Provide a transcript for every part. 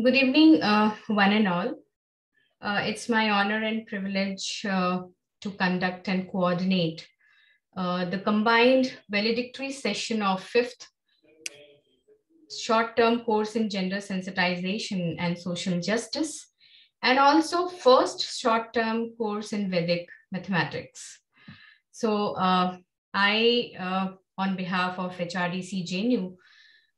Good evening, one and all. It's my honor and privilege to conduct and coordinate the combined valedictory session of 5th short-term course in gender sensitization and social justice, and also first short-term course in Vedic mathematics. So I, on behalf of HRDC JNU,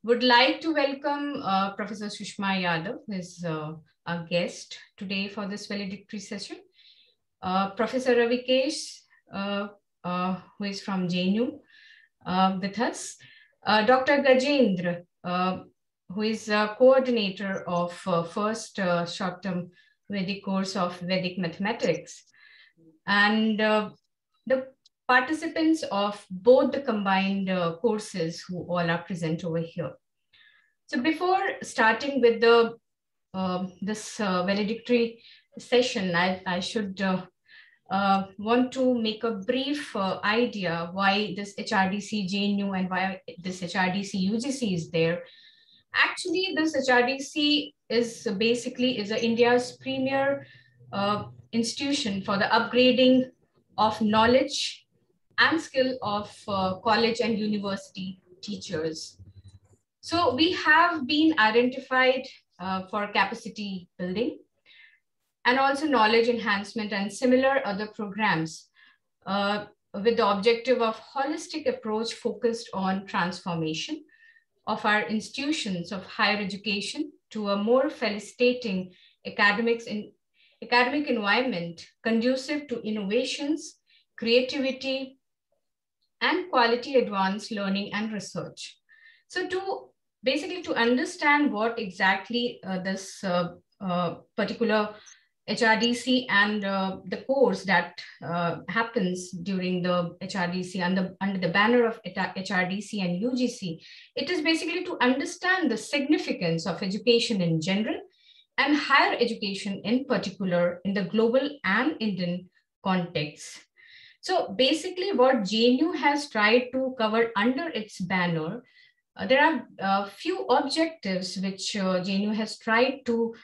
would like to welcome Professor Sushma Yadav, who is our guest today for this valedictory session. Professor Ravikesh, who is from JNU with us. Dr. Gajendra, who is a coordinator of first short-term Vedic course of Vedic mathematics. And the participants of both the combined courses who all are present over here. So before starting with the this valedictory session, I should want to make a brief idea why this HRDC JNU and why this HRDC UGC is there. Actually, this HRDC is basically India's premier institution for the upgrading of knowledge and skill of college and university teachers. So we have been identified for capacity building and also knowledge enhancement and similar other programs with the objective of holistic approach focused on transformation of our institutions of higher education to a more felicitating academic environment conducive to innovations, creativity, and quality advanced learning and research. So to understand what exactly this particular HRDC and the course that happens during the HRDC under the banner of HRDC and UGC, it is basically to understand the significance of education in general and higher education in particular in the global and Indian context. So basically what JNU has tried to cover under its banner, there are a few objectives which JNU has tried to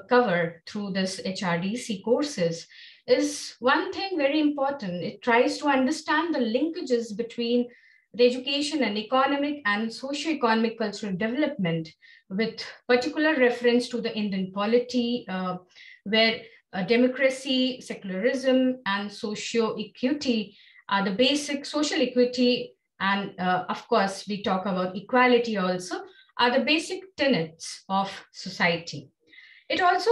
cover through this HRDC courses. Is one thing very important. It tries to understand the linkages between the education and economic and socio-economic cultural development with particular reference to the Indian polity where democracy, secularism, and socio-equity are the basic social equity. And of course, we talk about equality also, are the basic tenets of society. It also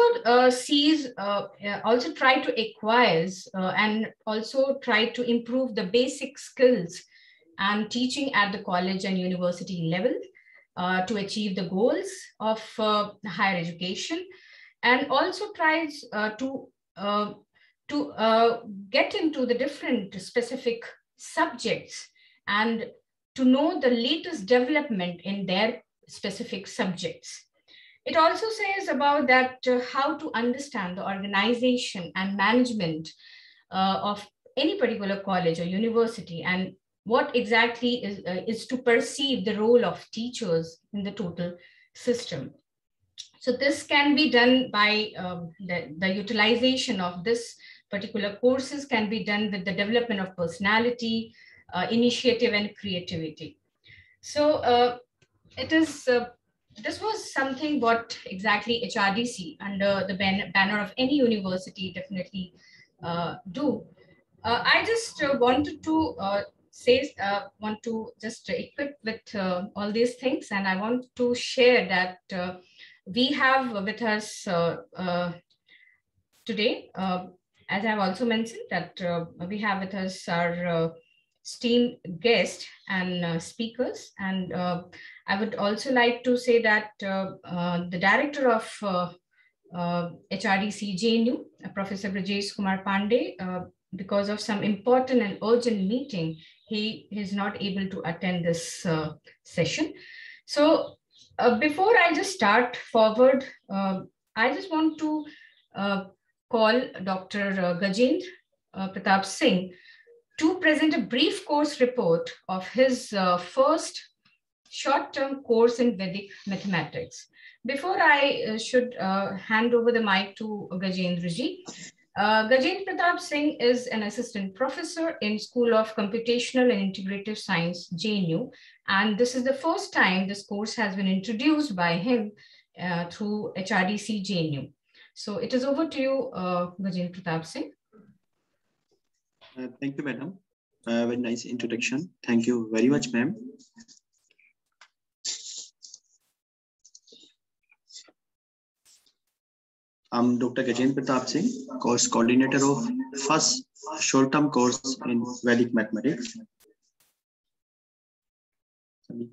also try to acquire and also try to improve the basic skills and teaching at the college and university level to achieve the goals of higher education, and also tries to get into the different specific subjects and to know the latest development in their specific subjects. It also says about that how to understand the organization and management of any particular college or university, and what exactly is to perceive the role of teachers in the total system. So this can be done by the utilization of this particular courses can be done with the development of personality, initiative, and creativity. So it is, this was something what exactly HRDC under the banner of any university definitely do. I just wanted to want to just equip with all these things, and I want to share that we have with us today, as I've also mentioned, that we have with us our esteemed guest and speakers. And I would also like to say that the director of HRDC JNU, Professor Brajesh Kumar Pandey, because of some important and urgent meeting, he is not able to attend this session. So before I just start forward, I just want to call Dr. Gajendra Pratap Singh to present a brief course report of his first short-term course in Vedic mathematics. Before I should hand over the mic to Gajendra ji, Gajendra Pratap Singh is an assistant professor in School of Computational and Integrative Science, JNU, and this is the first time this course has been introduced by him through HRDC JNU. So it is over to you, Gajendra Pratap Singh. Thank you, madam. Very nice introduction. Thank you very much, ma'am. I'm Dr. Gajendra Pratap Singh, course coordinator of first short-term course in Vedic mathematics.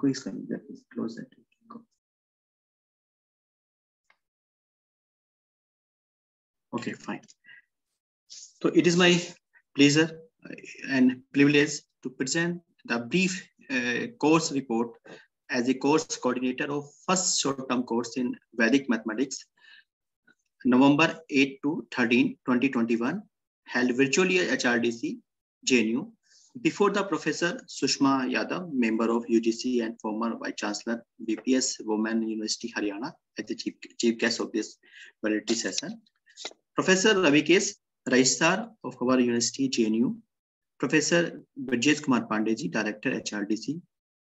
Close that. Okay, fine. So it is my pleasure and privilege to present the brief course report as a course coordinator of first short-term course in Vedic mathematics, November 8 to 13, 2021, held virtually at HRDC, JNU, before the Professor Sushma Yadav, member of UGC and former Vice Chancellor, BPS Women University, Haryana, as the chief guest of this validity session. Professor Ravikesh, Registrar of our University, JNU, Professor Brajesh Kumar Pandey, Director, HRDC,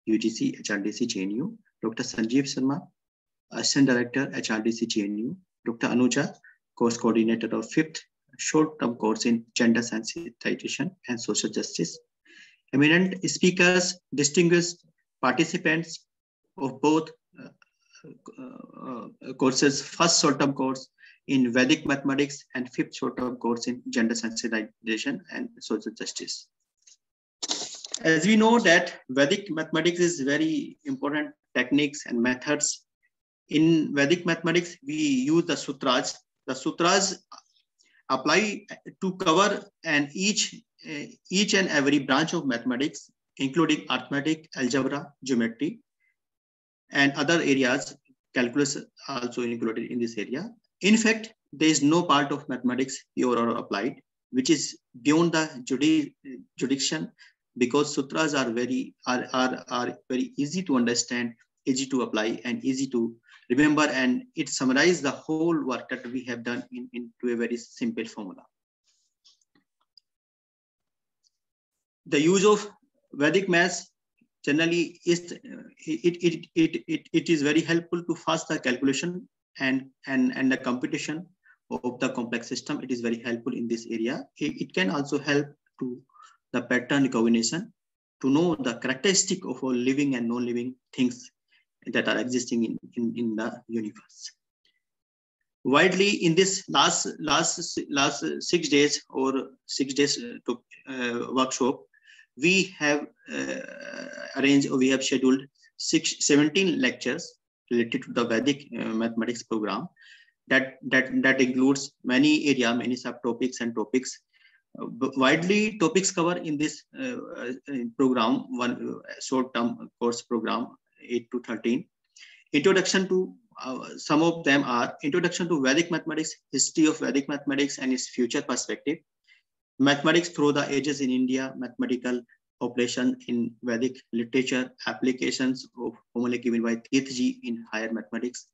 UGC, HRDC, JNU, Dr. Sanjeev Sharma, Assistant Director, HRDC, JNU, Dr. Anuja, Course Coordinator of 5th Short-Term Course in Gender Sensitization and Social Justice, eminent speakers, distinguished participants of both courses, first short-term course in Vedic mathematics and 5th short-term course in Gender Sensitization and Social Justice. As we know that Vedic mathematics is very important techniques and methods. In Vedic mathematics, we use the sutras. The sutras apply to cover each and every branch of mathematics, including arithmetic, algebra, geometry, and other areas. Calculus also included in this area. In fact, there is no part of mathematics, pure or applied, which is beyond the jurisdiction, because sutras are very easy to understand, easy to apply, and easy to remember, and it summarizes the whole work that we have done into a very simple formula. The use of Vedic maths generally is it is very helpful to fast the calculation and the computation of the complex system. It is very helpful in this area. It can also help to the pattern recognition, to know the characteristic of all living and non-living things that are existing in the universe. Widely in this last 6 days or 6 days workshop, we have arranged, or we have scheduled 17 lectures related to the Vedic mathematics program. That includes many areas, many subtopics and topics. Widely topics cover in this program, one short-term course program, 8 to 13. Introduction to some of them are Introduction to Vedic Mathematics, History of Vedic Mathematics and its Future Perspective, Mathematics Through the Ages in India, Mathematical Operation in Vedic Literature, Applications of formula given by Tirthji in Higher Mathematics,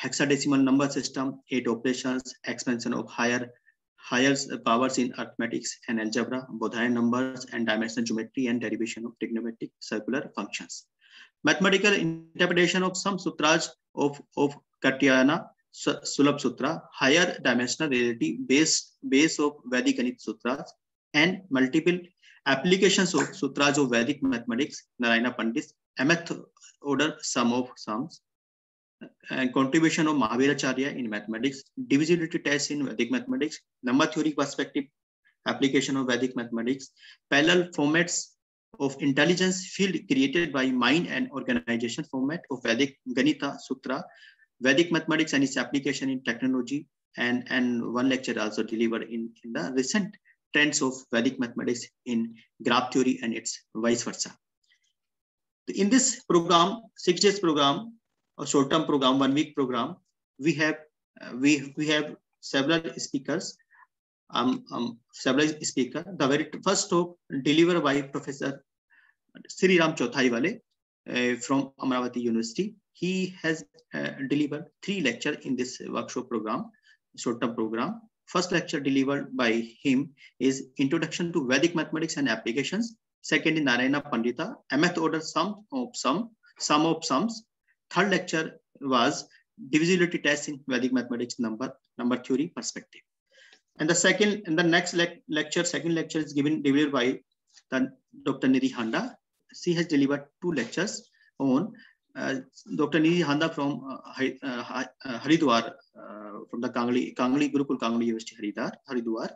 Hexadecimal Number System, 8 Operations, Expansion of Higher powers in arithmetics and algebra, Bodhaya numbers and dimensional geometry, and derivation of trigonometric circular functions. Mathematical interpretation of some sutras of Katyayana Sulabh Sutra, higher dimensional reality base of Vedic Ganit Sutras, and multiple applications of sutras of Vedic mathematics, Narayana Pandit's mth order sum of sums, and contribution of Mahaviracharya in mathematics, divisibility tests in Vedic mathematics, number theory perspective, application of Vedic mathematics, parallel formats of intelligence field created by mind and organization format of Vedic Ganita Sutra, Vedic mathematics and its application in technology, and one lecture also delivered in the recent trends of Vedic mathematics in graph theory and its vice versa. In this program, 6 days program, a short-term program, 1 week program, we have several speakers. several speaker. The very first talk delivered by Professor Sri Ram Chothaiwale from Amravati University. He has delivered 3 lectures in this workshop program, short-term program. First lecture delivered by him is Introduction to Vedic Mathematics and Applications. Second is Narayana Pandita, mth order sum of sums. Third lecture was Divisibility Test in Vedic Mathematics, number theory perspective. And the next lecture, second lecture is delivered by Dr. Nidhi Handa. She has delivered 2 lectures on Dr. Nidhi Handa from Haridwar, from the Kangli Gurukul Kangli University, Haridwar.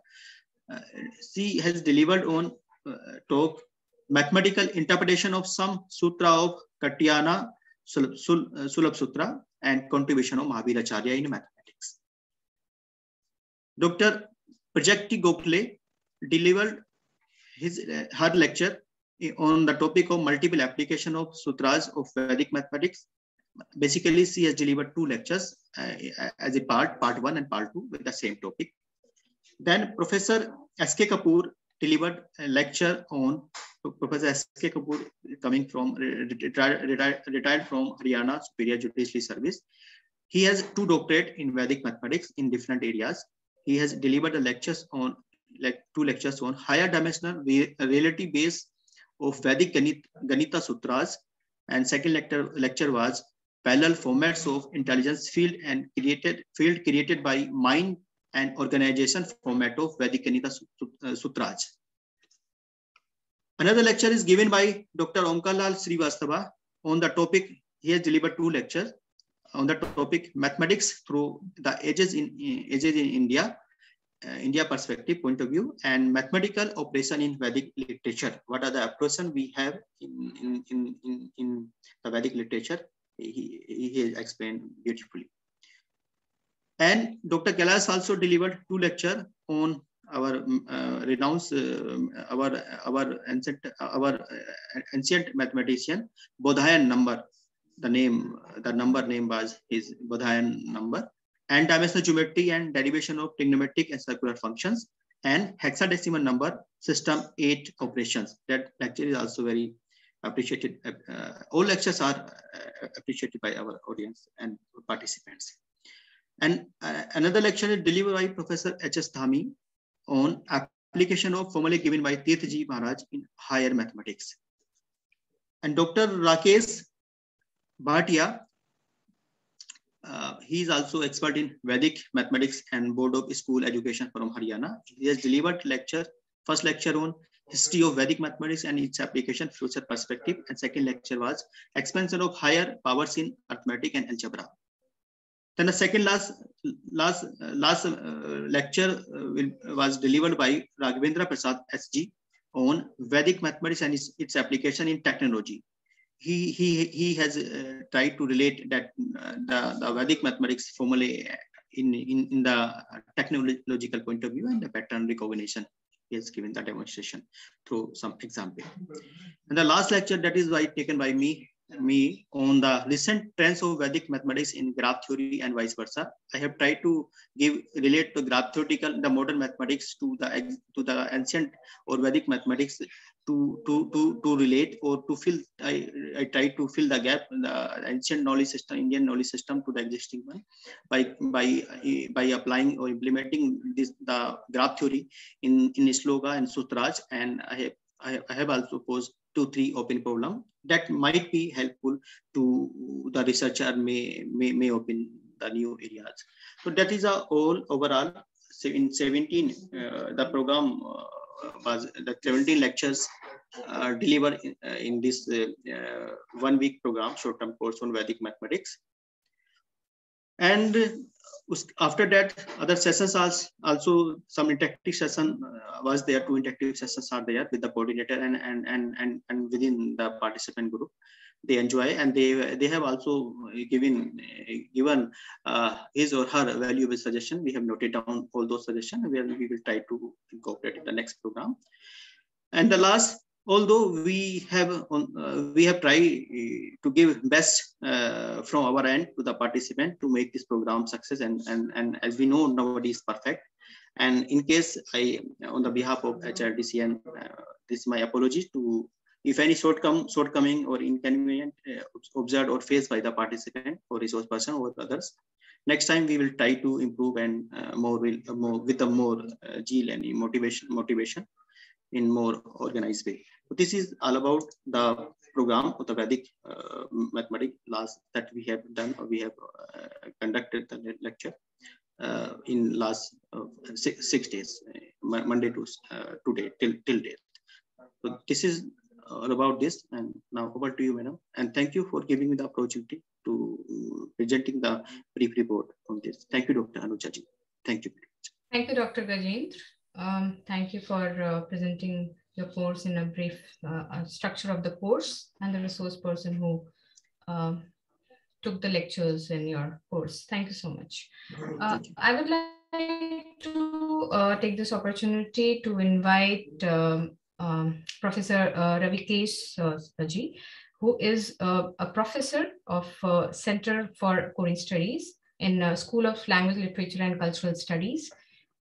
She has delivered on talk Mathematical Interpretation of Some Sutra of Katyayana Sulabh Sutra and Contribution of Mahaviracharya in Mathematics. Dr. Prajakti Gokhale delivered her lecture on the topic of multiple application of sutras of Vedic mathematics. Basically, she has delivered 2 lectures as a part 1 and part 2 with the same topic. Then Professor S.K. Kapoor delivered a lecture on Professor S.K. Kapoor, coming from retired from Haryana Superior Judiciary Service. He has 2 doctorates in Vedic mathematics in different areas. He has delivered 2 lectures on higher dimensional relative base of Vedic Ganita Sutras, and second lecture was parallel formats of intelligence field created by mind and organization format of Vedic Ganita Sutras. Another lecture is given by Dr. Omkarlal Srivastava on the topic. He has delivered 2 lectures on the topic Mathematics through the ages in India. India perspective point of view, and mathematical operation in Vedic literature. What are the approaches we have in the Vedic literature? He explained beautifully. And Dr. Kailash also delivered 2 lectures on our ancient mathematician Bodhayan number. The number name was his Bodhayan number. And dimensional geometry and derivation of trigonometric and circular functions, and hexadecimal number system 8 operations. That lecture is also very appreciated. All lectures are appreciated by our audience and participants. And another lecture is delivered by Professor H.S. Dhami on application of formula given by Tirthji Maharaj in higher mathematics. And Dr. Rakesh Bhatia, he is also expert in Vedic mathematics and Board of School Education from Haryana. He has delivered first lecture on history of Vedic mathematics and its application, future perspective, and second lecture was expansion of higher powers in arithmetic and algebra. Then the second last lecture was delivered by Raghavendra Prasad SG on Vedic mathematics and its application in technology. He has tried to relate that the Vedic mathematics formulae in the technological point of view and the pattern recognition. He has given the demonstration through some example. And the last lecture that is taken by me on the recent trends of Vedic mathematics in graph theory and vice versa. I have tried to relate the graph theoretical, the modern mathematics to the ancient or Vedic mathematics to relate or to fill. I try to fill the gap in the ancient knowledge system, Indian knowledge system, to the existing one by applying or implementing the graph theory in Shloka and Sutras. And I have also posed 2-3 open problem that might be helpful to the researcher may open the new areas. So that is all overall. So in 17 the program was the 17 lectures delivered in this 1 week program, short-term course on Vedic mathematics. And after that, other sessions also some interactive session was there. 2 interactive sessions are there with the coordinator and within the participant group. They enjoy, and they have also given his or her valuable suggestion. We have noted down all those suggestions, where we will try to incorporate in the next program. And the last, although we have tried to give best from our end to the participant to make this program success, and as we know, nobody is perfect. And in case on the behalf of HRDCN, this is my apology to if any shortcoming or inconvenient observed or faced by the participant or resource person or others. Next time we will try to improve and with a more zeal and motivation in more organized way. So this is all about the program of the Vedic mathematics class that we have done, or we have conducted the lecture in last 6 days, Monday to today till date. So this is all about this. And now over to you, madam. And thank you for giving me the opportunity to presenting the brief report on this. Thank you, Dr. Anuja ji. Thank you. Thank you, Dr. Gajendra. Thank you for presenting your course in a brief structure of the course and the resource person who took the lectures in your course. Thank you so much. I would like to take this opportunity to invite Professor Ravikesh Saji, who is a professor of Center for Korean Studies in School of Language, Literature and Cultural Studies.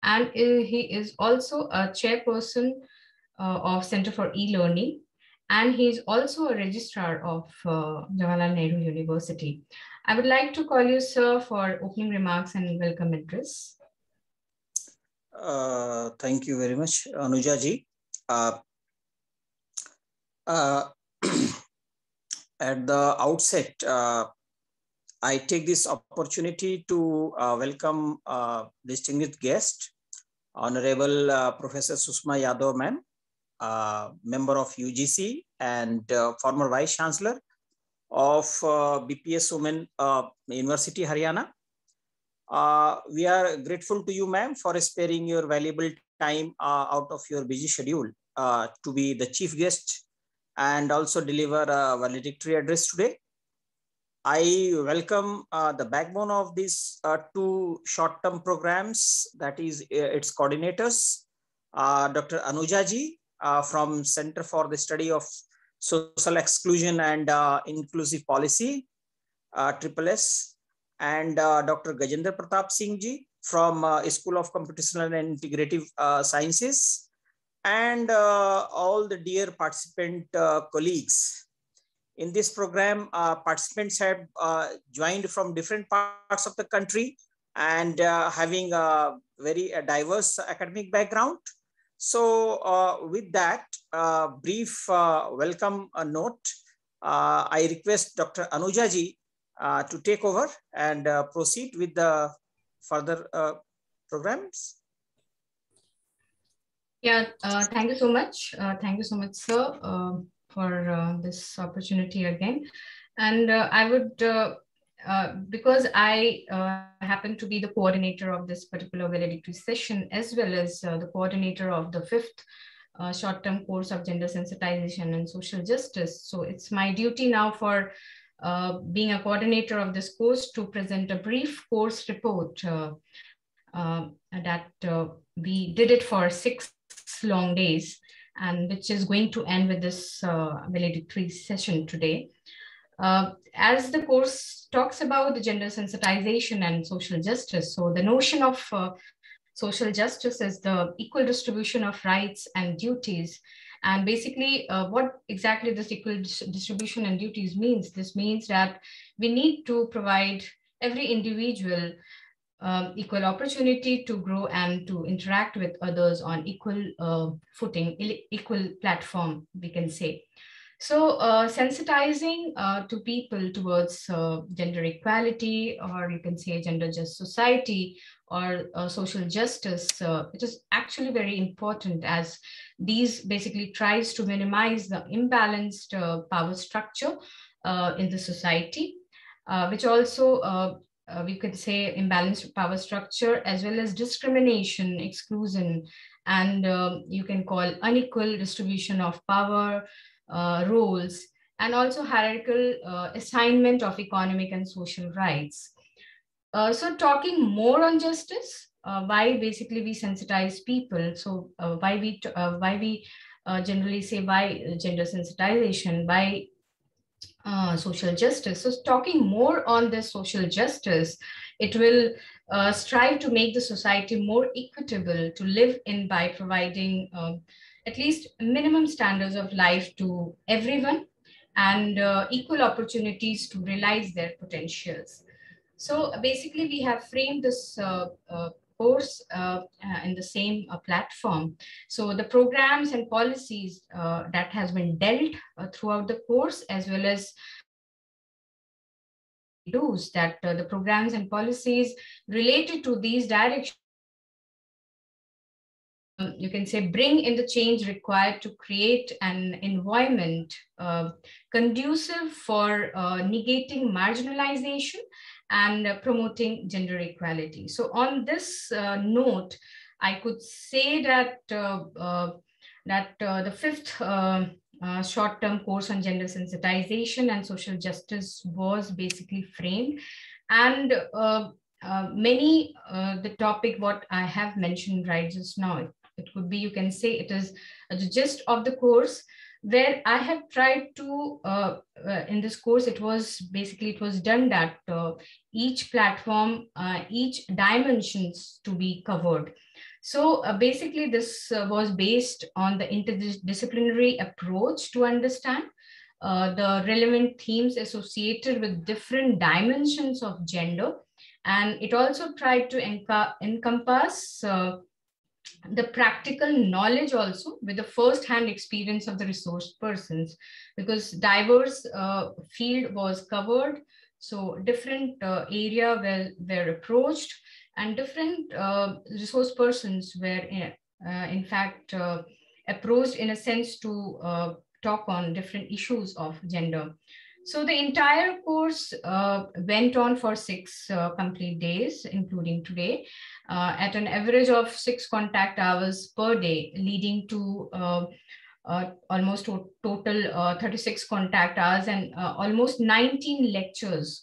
And he is also a chairperson of Center for E-Learning. And he is also a registrar of Jawaharlal Nehru University. I would like to call you, sir, for opening remarks and welcome address. Thank you very much, Anuja ji. At the outset, I take this opportunity to welcome distinguished guest, Honorable Professor Susma Yadav ma'am, member of UGC and former Vice Chancellor of BPS Women University, Haryana. We are grateful to you, ma'am, for sparing your valuable time out of your busy schedule to be the chief guest and also deliver a valedictory address today. I welcome the backbone of these two short-term programs, that is its coordinators, Dr. Anuja ji from Center for the Study of Social Exclusion and Inclusive Policy, SSS, and Dr. Gajendra Pratap Singh ji from School of Computational and Integrative Sciences, and all the dear participant colleagues. In this program, participants have joined from different parts of the country and having a very diverse academic background. So with that brief welcome note, I request Dr. Anuja ji to take over and proceed with the further programs. Yeah, thank you so much. Thank you so much, sir, for this opportunity again. And I would, because I happen to be the coordinator of this particular valedictory session, as well as the coordinator of the 5th short-term course of gender sensitization and social justice. So it's my duty now for being a coordinator of this course to present a brief course report that we did it for 6 long days, and which is going to end with this valedictory session today. As the course talks about the gender sensitization and social justice, so the notion of social justice is the equal distribution of rights and duties. And basically, what exactly this equal distribution and duties means? This means that we need to provide every individual equal opportunity to grow and to interact with others on equal footing, equal platform, we can say. So sensitizing to people towards gender equality, or you can say gender just society, or social justice, it is actually very important, as these basically tries to minimize the imbalanced power structure in the society, which also we could say imbalanced power structure, as well as discrimination, exclusion, and you can call unequal distribution of power, roles, and also hierarchical assignment of economic and social rights. So talking more on justice, why basically we sensitize people. So why we generally say why gender sensitization, why social justice. So talking more on this social justice, it will strive to make the society more equitable to live in by providing at least minimum standards of life to everyone and equal opportunities to realize their potentials. So basically, we have framed this course in the same platform. So the programs and policies that has been dealt throughout the course, as well as do's that the programs and policies related to these directions, you can say, bring in the change required to create an environment conducive for negating marginalization and promoting gender equality. So on this note, I could say that the fifth short-term course on gender sensitization and social justice was basically framed, and many the topic what I have mentioned right just now, it could be, you can say, it is the gist of the course, where I have tried to, in this course, it was done that each platform, each dimensions to be covered. So basically this was based on the interdisciplinary approach to understand the relevant themes associated with different dimensions of gender. And it also tried to encompass the practical knowledge also with the first-hand experience of the resource persons, because diverse field was covered. So different area were approached, and different resource persons were in fact approached in a sense to talk on different issues of gender. So the entire course went on for 6 complete days, including today, at an average of 6 contact hours per day, leading to almost total 36 contact hours and almost 19 lectures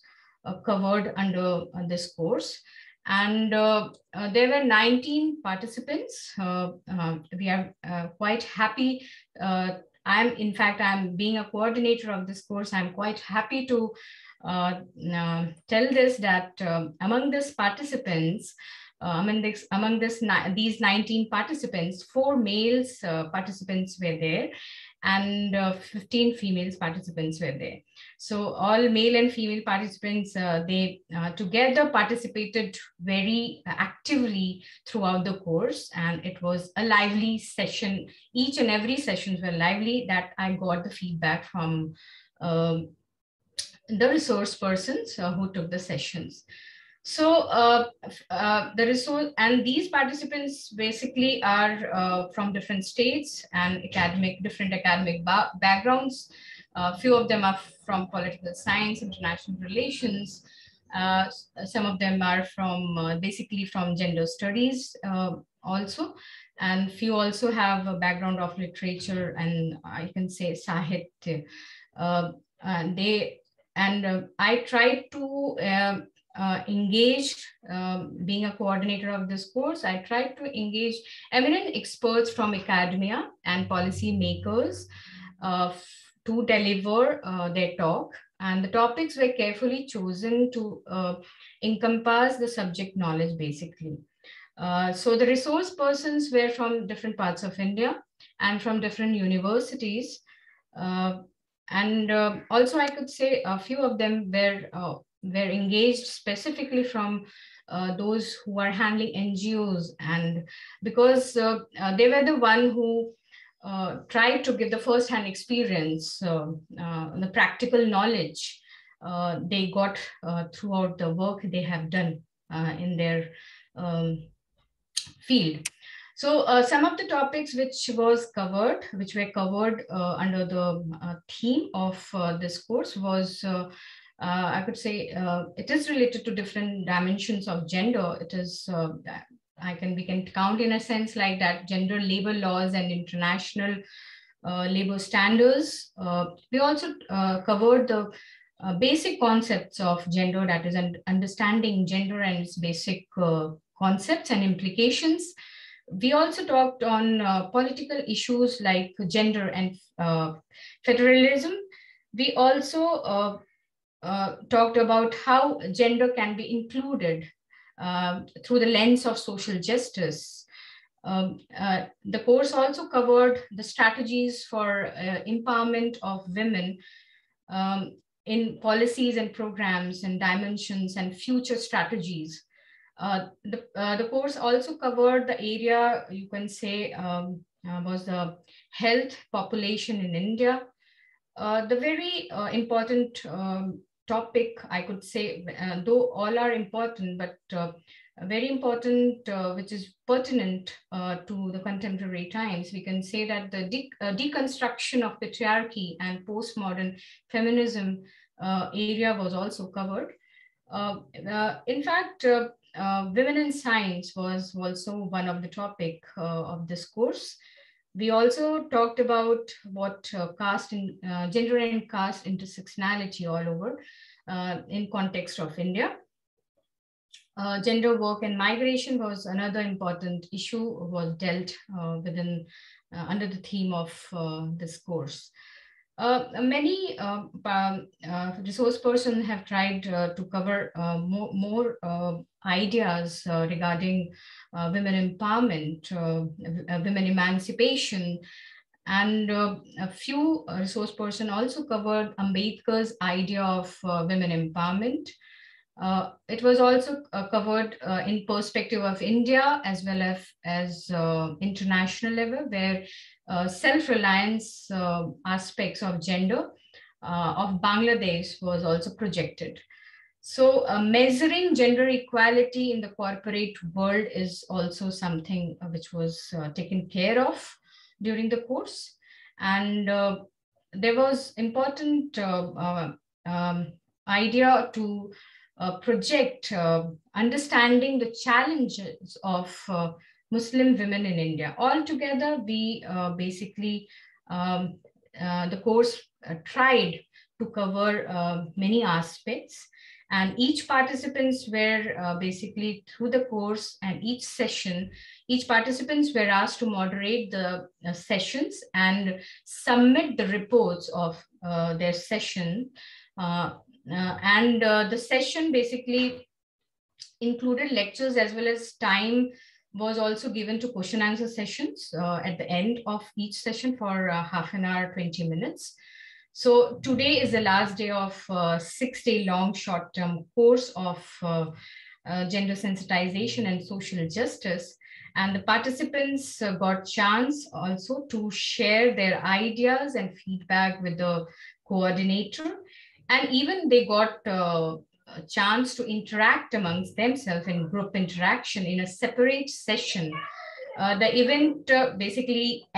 covered under this course. And there were 19 participants. We are quite happy. I'm being a coordinator of this course. I'm quite happy to tell this that among these participants, these 19 participants, 4 males participants were there, and 15 female participants were there. So all male and female participants, they together participated very actively throughout the course, and it was a lively session. Each and every sessions were lively, that I got the feedback from the resource persons who took the sessions. So the resource, and these participants basically are from different states and different academic backgrounds. Few of them are from political science, international relations. Some of them are from basically from gender studies also, and few also have a background of literature and I can say Sahitya. I tried to engage, being a coordinator of this course, I tried to engage eminent experts from academia and policy makers to deliver their talk. And the topics were carefully chosen to encompass the subject knowledge, basically. So the resource persons were from different parts of India and from different universities. And also I could say a few of them were engaged specifically from those who are handling NGOs, and because they were the one who tried to give the first-hand experience, the practical knowledge they got throughout the work they have done in their field. So some of the topics which were covered under the theme of this course was I could say it is related to different dimensions of gender. It is, we can count in a sense like that, gender labor laws and international labor standards. We also covered the basic concepts of gender, that is understanding gender and its basic concepts and implications. We also talked on political issues like gender and federalism. We also talked about how gender can be included through the lens of social justice. The course also covered the strategies for empowerment of women in policies and programs and dimensions and future strategies. The course also covered the area, you can say, was the health population in India. The very important topic, I could say, though all are important, but very important, which is pertinent to the contemporary times, we can say that the deconstruction of patriarchy and postmodern feminism area was also covered. In fact, women in science was also one of the topic of this course. We also talked about what gender and caste intersectionality all over in context of India. Gender work and migration was another important issue, was dealt within under the theme of this course. Many resource persons have tried to cover more ideas regarding women empowerment, women emancipation, and a few resource persons also covered Ambedkar's idea of women empowerment. It was also covered in perspective of India as well as international level, where self-reliance aspects of gender of Bangladesh was also projected. So measuring gender equality in the corporate world is also something which was taken care of during the course. And there was important idea to project understanding the challenges of Muslim women in India. Altogether, we basically, the course tried to cover many aspects, and each participants were basically through the course and each session, each participants were asked to moderate the sessions and submit the reports of their session. The session basically included lectures as well as time was also given to question answer sessions at the end of each session for half an hour, 20 minutes. So today is the last day of 6-day long short-term course of gender sensitization and social justice. And the participants got chance also to share their ideas and feedback with the coordinator. And even they got a chance to interact amongst themselves in group interaction in a separate session. The event basically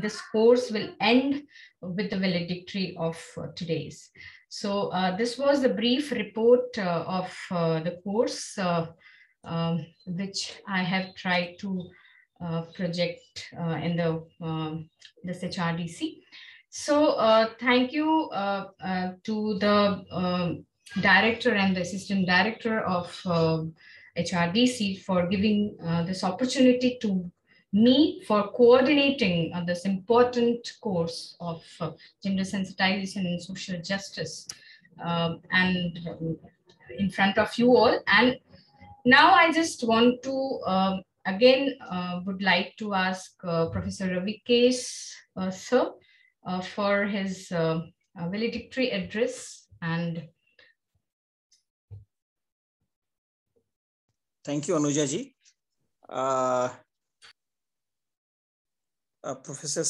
this course will end with the valedictory of today's. So this was the brief report of the course, which I have tried to project in this HRDC. So thank you to the director and the assistant director of HRDC for giving this opportunity to me for coordinating this important course of gender sensitization and social justice and in front of you all. And now I just want to again would like to ask Professor Ravikesh sir for his valedictory address. And thank you, Anuja ji. Professor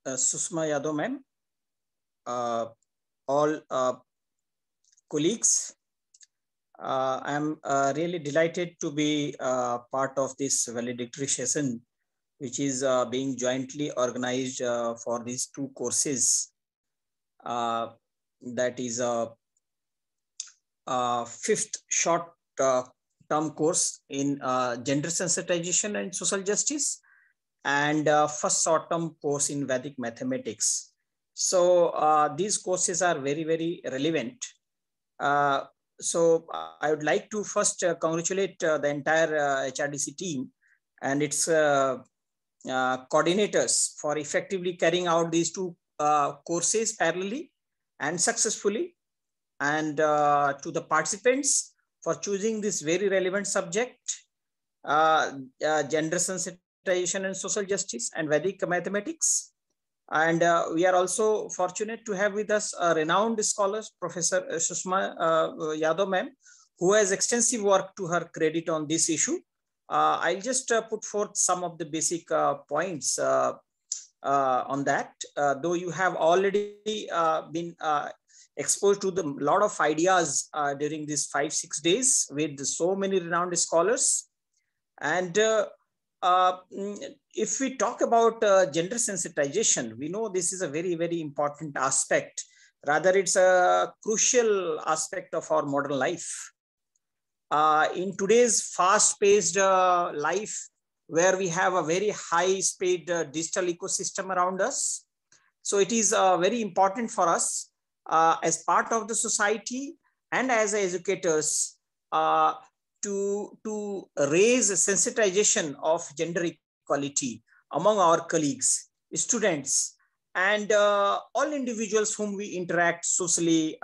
Susma Yadav ma'am, all colleagues, I am really delighted to be part of this valedictory session, which is being jointly organized for these two courses. That is a fifth short-term course in gender sensitization and social justice, and first short-term course in Vedic mathematics. So these courses are very, very relevant. So I would like to first congratulate the entire HRDC team and its coordinators for effectively carrying out these two courses parallelly and successfully, and to the participants for choosing this very relevant subject, gender sensitization and social justice and Vedic mathematics. And we are also fortunate to have with us a renowned scholar, Professor Sushma Yadav ma'am, who has extensive work to her credit on this issue. I'll just put forth some of the basic points on that. Though you have already been exposed to the lot of ideas during these 5-6 days with so many renowned scholars. And if we talk about gender sensitization, we know this is a very, very important aspect. Rather, it's a crucial aspect of our modern life. In today's fast-paced life, where we have a very high-speed digital ecosystem around us, so it is very important for us as part of the society and as educators to raise sensitization of gender equality among our colleagues, students, and all individuals whom we interact socially,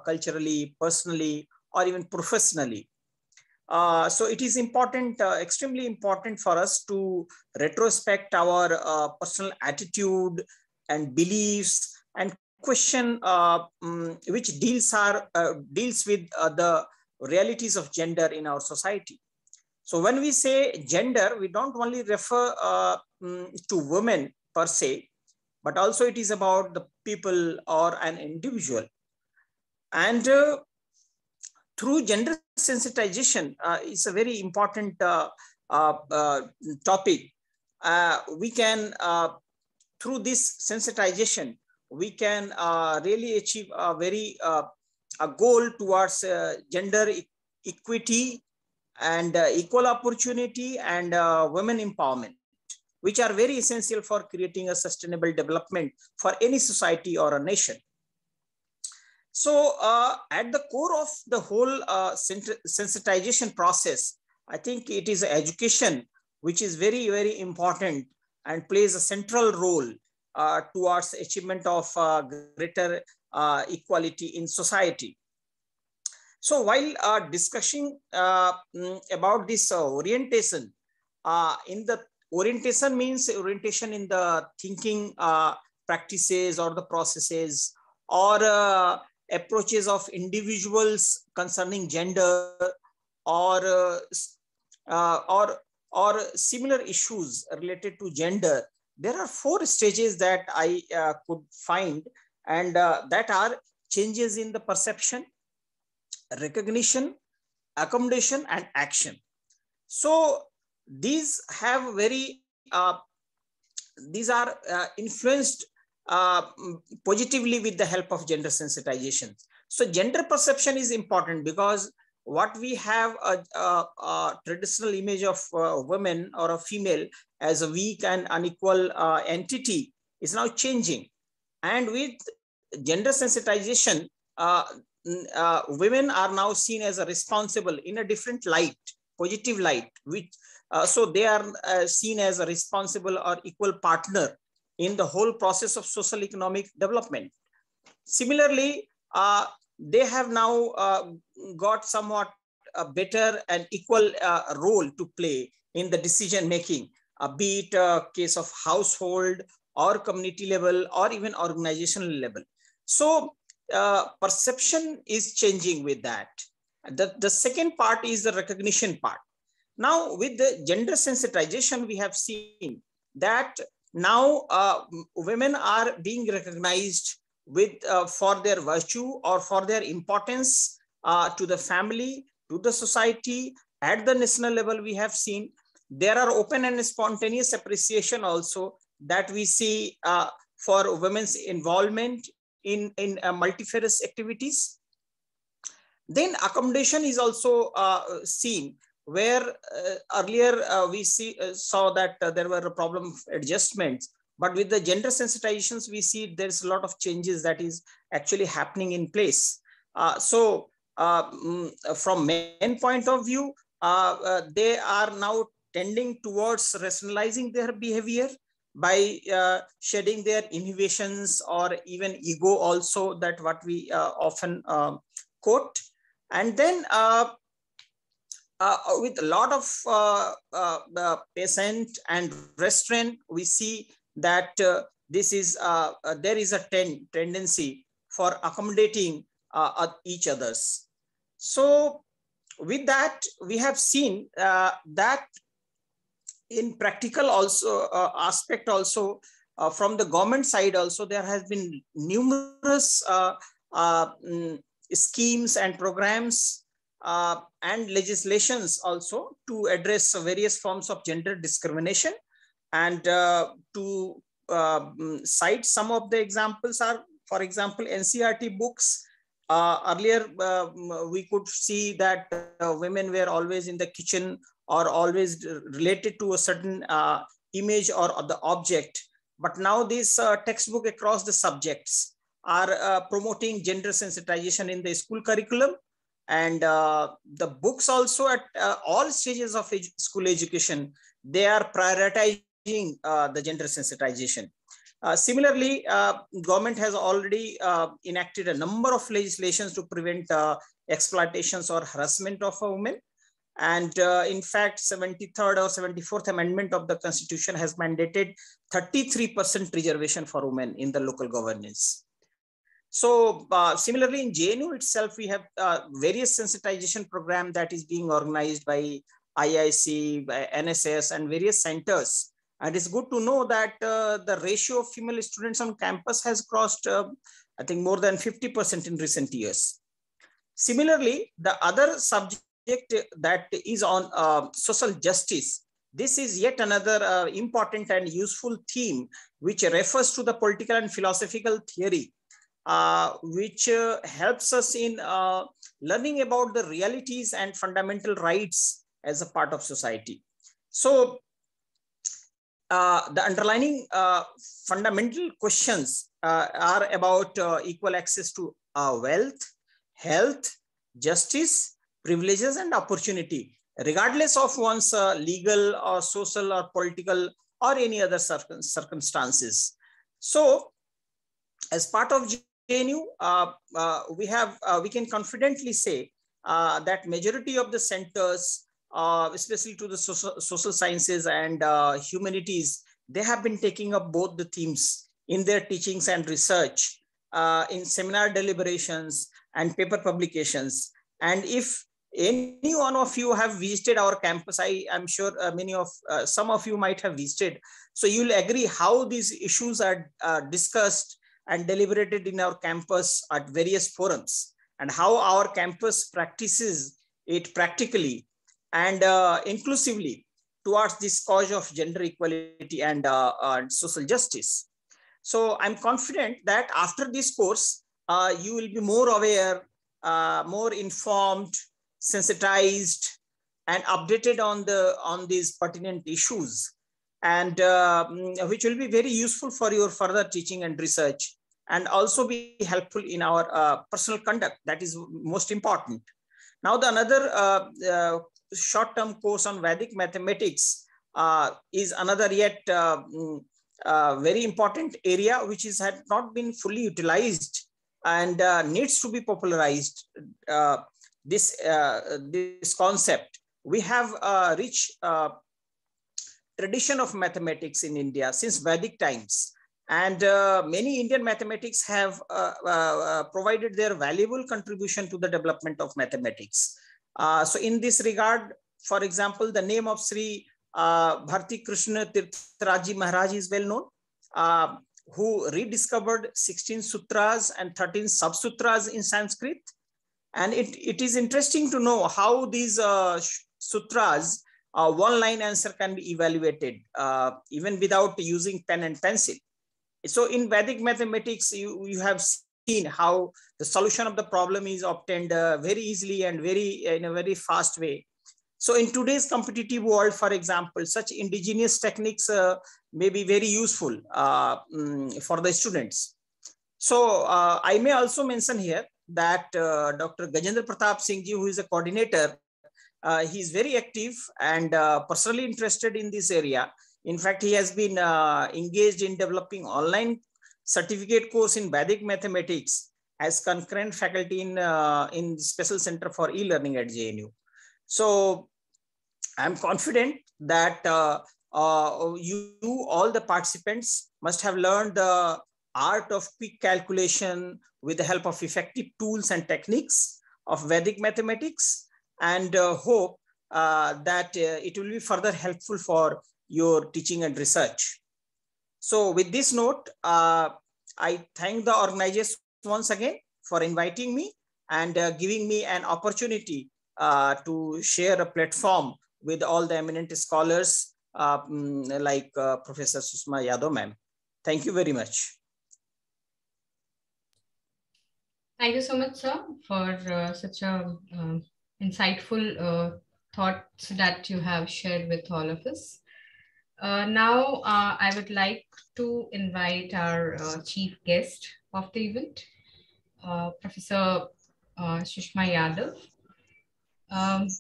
culturally, personally, or even professionally. So it is important, extremely important for us to retrospect our personal attitude and beliefs and question which deals with the realities of gender in our society. So when we say gender, we don't only refer to women per se, but also it is about the people or an individual. And through gender sensitization, is a very important topic. We can, through this sensitization, we can really achieve a very a goal towards gender equity and equal opportunity and women empowerment, which are very essential for creating a sustainable development for any society or a nation. So at the core of the whole sensitization process, I think it is education, which is very, very important and plays a central role towards achievement of greater equality in society. So while discussing about this orientation, in the orientation means orientation in the thinking practices or the processes or approaches of individuals concerning gender or similar issues related to gender. There are 4 stages that I could find, and that are changes in the perception, recognition, accommodation, and action. So these have very, these are influenced positively with the help of gender sensitization. So gender perception is important because what we have a traditional image of women or a female as a weak and unequal entity is now changing. And with gender sensitization, women are now seen as a responsible in a different light, positive light, which so they are seen as a responsible or equal partner in the whole process of social economic development. Similarly, they have now got somewhat a better and equal role to play in the decision making, be it a case of household or community level or even organizational level. So perception is changing with that. The second part is the recognition part. Now with the gender sensitization, we have seen that now women are being recognized with for their virtue or for their importance to the family, to the society. At the national level, we have seen there are open and spontaneous appreciation also that we see for women's involvement in multifarious activities. Then accommodation is also seen, where earlier we saw that there were a problem of adjustments, but with the gender sensitizations, we see there's a lot of changes that is actually happening in place. So from men point of view, they are now tending towards rationalizing their behavior by shedding their inhibitions or even ego also, that what we often quote. And then with a lot of patient and restraint, we see that this is there is a tendency for accommodating each others. So with that, we have seen that in practical also aspect also, from the government side also, there has been numerous schemes and programs and legislations also to address various forms of gender discrimination. And to cite some of the examples are, for example, NCERT books. Earlier, we could see that women were always in the kitchen or always related to a certain image or the object. But now these textbook across the subjects are promoting gender sensitization in the school curriculum. And the books also at all stages of school education, they are prioritizing the gender sensitization. Similarly, government has already enacted a number of legislations to prevent exploitations or harassment of a woman. And in fact, 73rd or 74th Amendment of the Constitution has mandated 33% reservation for women in the local governance. So similarly, in JNU itself, we have various sensitization program that is being organized by IIC, by NSS, and various centers. And it's good to know that the ratio of female students on campus has crossed, I think, more than 50% in recent years. Similarly, the other subject that is on social justice, this is yet another important and useful theme which refers to the political and philosophical theory, which helps us in learning about the realities and fundamental rights as a part of society. So the underlying fundamental questions are about equal access to wealth, health, justice, privileges, and opportunity, regardless of one's legal or social or political or any other circumstances. So as part of JNU, we can confidently say that majority of the centers, especially to the social sciences and humanities, they have been taking up both the themes in their teachings and research, in seminar deliberations and paper publications. And if any one of you have visited our campus, I'm sure some of you might have visited, so you'll agree how these issues are discussed and deliberated in our campus at various forums, and how our campus practices it practically and inclusively towards this cause of gender equality and social justice. So I'm confident that after this course, you will be more aware, more informed, sensitized, and updated on these pertinent issues, and which will be very useful for your further teaching and research, and also be helpful in our personal conduct. That is most important. Now, the another short-term course on Vedic mathematics is another yet very important area which had not been fully utilized and needs to be popularized. This concept. We have a rich tradition of mathematics in India since Vedic times, and many Indian mathematics have provided their valuable contribution to the development of mathematics. So in this regard, for example, the name of Sri Bharti Krishna Tirtharaj Maharaj is well known, who rediscovered 16 sutras and 13 sub-sutras in Sanskrit. And it is interesting to know how these sutras, one-line answer can be evaluated even without using pen and pencil. So in Vedic mathematics, you have seen how the solution of the problem is obtained very easily and in a very fast way. So in today's competitive world, for example, such indigenous techniques may be very useful for the students. So I may also mention here that Dr. Gajendra Pratap Singh ji, who is a coordinator, he is very active and personally interested in this area. In fact, he has been engaged in developing online certificate course in Vedic mathematics as concurrent faculty in Special Center for E-Learning at JNU. So I'm confident that you all the participants must have learned the art of quick calculation with the help of effective tools and techniques of Vedic mathematics, and hope that it will be further helpful for your teaching and research. So with this note, I thank the organizers once again for inviting me and giving me an opportunity to share a platform with all the eminent scholars like Professor Susma Yadav ma'am. Thank you very much. Thank you so much, sir, for such a insightful thoughts that you have shared with all of us. Now, I would like to invite our chief guest of the event, Professor Sushma Yadav.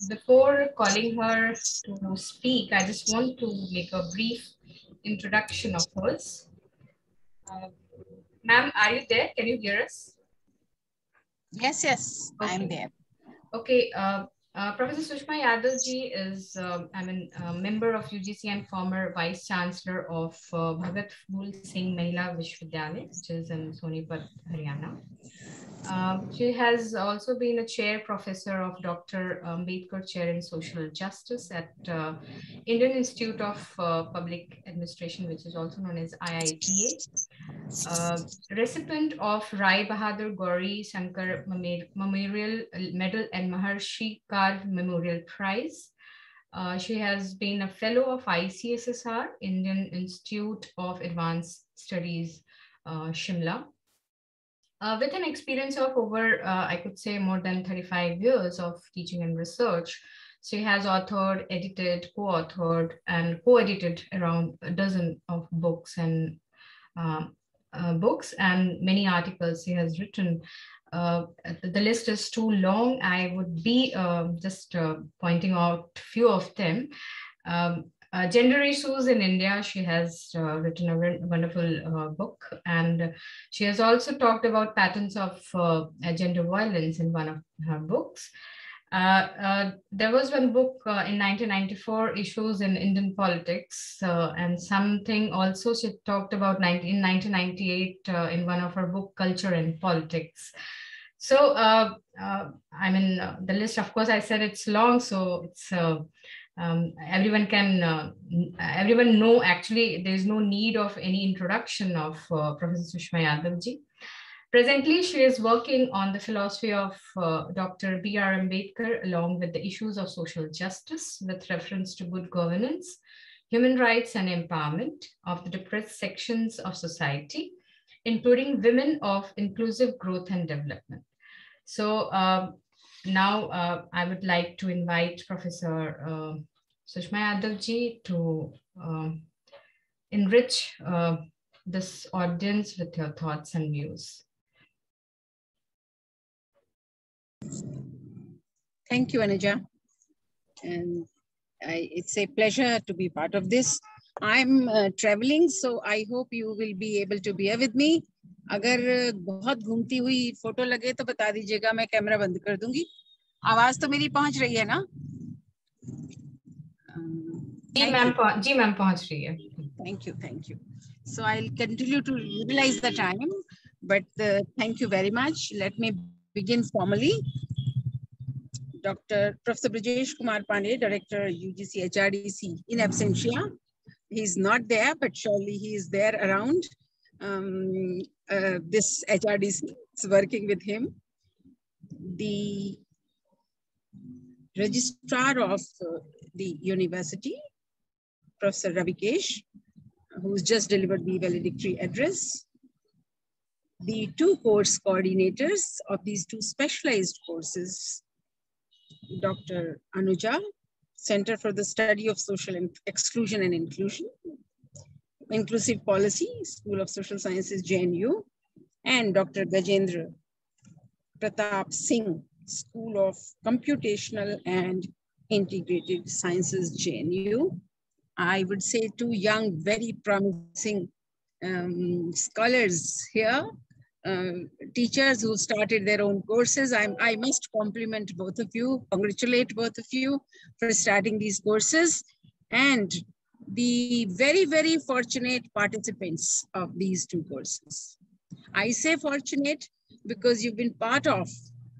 Before calling her to speak, I just want to make a brief introduction of hers. Ma'am, are you there? Can you hear us? Yes, yes, okay. I'm there. Okay. Professor Sushma Yadav ji is a member of UGC and former Vice Chancellor of Bhagat Phool Singh Mahila Vishwavidyalaya, which is in Sonipat, Haryana. She has also been a chair professor of Dr. Ambedkar Chair in Social Justice at Indian Institute of Public Administration, which is also known as IITA. Recipient of Rai Bahadur Gauri Shankar Memorial Medal and Maharshi Kar Memorial Prize. She has been a fellow of ICSSR, Indian Institute of Advanced Studies, Shimla. With an experience of over, I could say, more than 35 years of teaching and research, she has authored, edited, co-authored, and co-edited around a dozen of books and many articles she has written. The list is too long. I would be just pointing out a few of them. Gender Issues in India, she has written a wonderful book, and she has also talked about patterns of gender violence in one of her books. There was one book in 1994, Issues in Indian Politics, and something also she talked about in 1998 in one of her book, Culture and Politics. So, the list, of course, I said it's long, so it's everyone know. Actually, there's no need of any introduction of Professor Sushma Yadav ji. Presently, she is working on the philosophy of Dr. B.R. Ambedkar, along with the issues of social justice with reference to good governance, human rights and empowerment of the depressed sections of society, including women of inclusive growth and development. So now I would like to invite Professor Sushma Yadav ji to enrich this audience with your thoughts and views. Thank you, Anuja. And it's a pleasure to be part of this. I'm traveling, so I hope you will be able to bear with me. अगर बहुत घूमती हुई photo लगे तो बता दीजिएगा, मैं camera बंद कर दूंगी. आवाज तो मेरी पहुंच रही है ना? जी मैम पहुंच रही है. Thank you. So I'll continue to utilize the time, but thank you very much. Let me begin formally. Dr. Professor Brijesh Kumar Pandey, Director UGC HRDC in absentia. He's not there, but surely he is there around. This HRDC is working with him. The registrar of the university, Professor Ravikesh, who's just delivered the valedictory address. The two course coordinators of these two specialized courses, Dr. Anuja, Center for the Study of Social Exclusion and Inclusion, Inclusive Policy, School of Social Sciences, JNU, and Dr. Gajendra Pratap Singh, School of Computational and Integrated Sciences, JNU. I would say two young, very promising scholars here. teachers who started their own courses. I must compliment both of you, congratulate both of you for starting these courses, and the very, very fortunate participants of these two courses. I say fortunate because you've been part of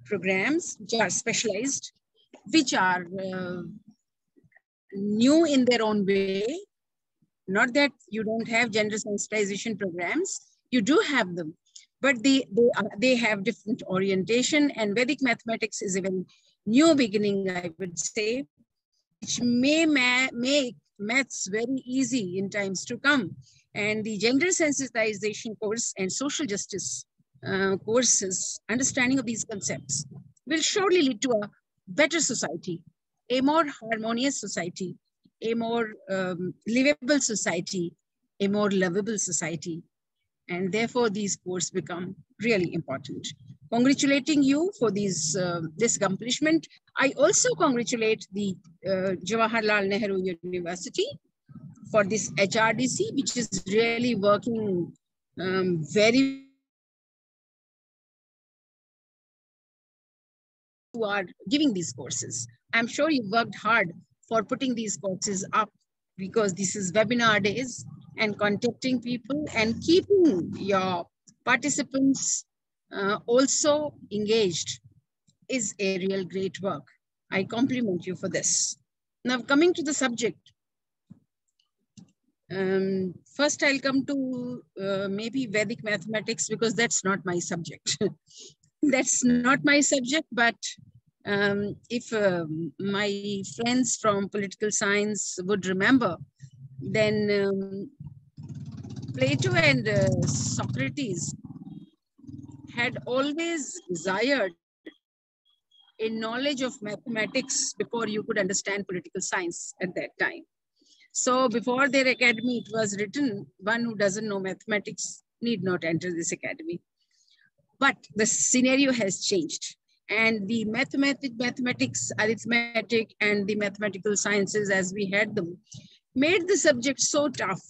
programs which are specialized, which are new in their own way. Not that you don't have gender sensitization programs, you do have them, but they have different orientation, and Vedic mathematics is a very new beginning, I would say, which may make maths very easy in times to come. And the gender sensitization course and social justice courses, understanding of these concepts will surely lead to a better society, a more harmonious society, a more livable society, a more lovable society. And therefore these courses become really important. Congratulating you for this accomplishment. I also congratulate the Jawaharlal Nehru University for this HRDC, which is really working very who are giving these courses. I'm sure you worked hard for putting these courses up, because this is webinar days, and contacting people and keeping your participants also engaged is a real great work. I compliment you for this. Now, coming to the subject. First, I'll come to maybe Vedic mathematics, because that's not my subject. That's not my subject, but if my friends from political science would remember, then Plato and Socrates had always desired a knowledge of mathematics before you could understand political science at that time. So before their academy, it was written, one who doesn't know mathematics need not enter this academy. But the scenario has changed. And the mathematics, arithmetic, and the mathematical sciences as we had them made the subject so tough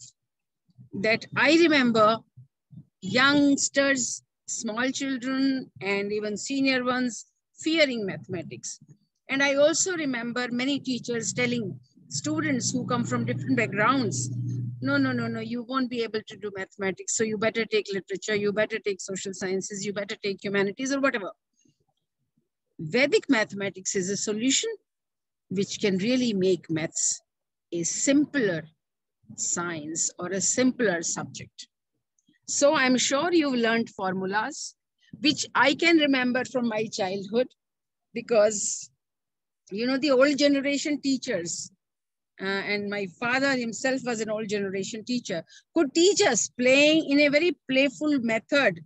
that I remember youngsters, small children, and even senior ones fearing mathematics. And I also remember many teachers telling students who come from different backgrounds, no, you won't be able to do mathematics. So you better take literature, you better take social sciences, you better take humanities or whatever. Vedic mathematics is a solution which can really make maths a simpler science or a simpler subject. So I'm sure you've learned formulas, which I can remember from my childhood, because, you know, the old generation teachers, and my father himself was an old generation teacher, could teach us playing in a very playful method,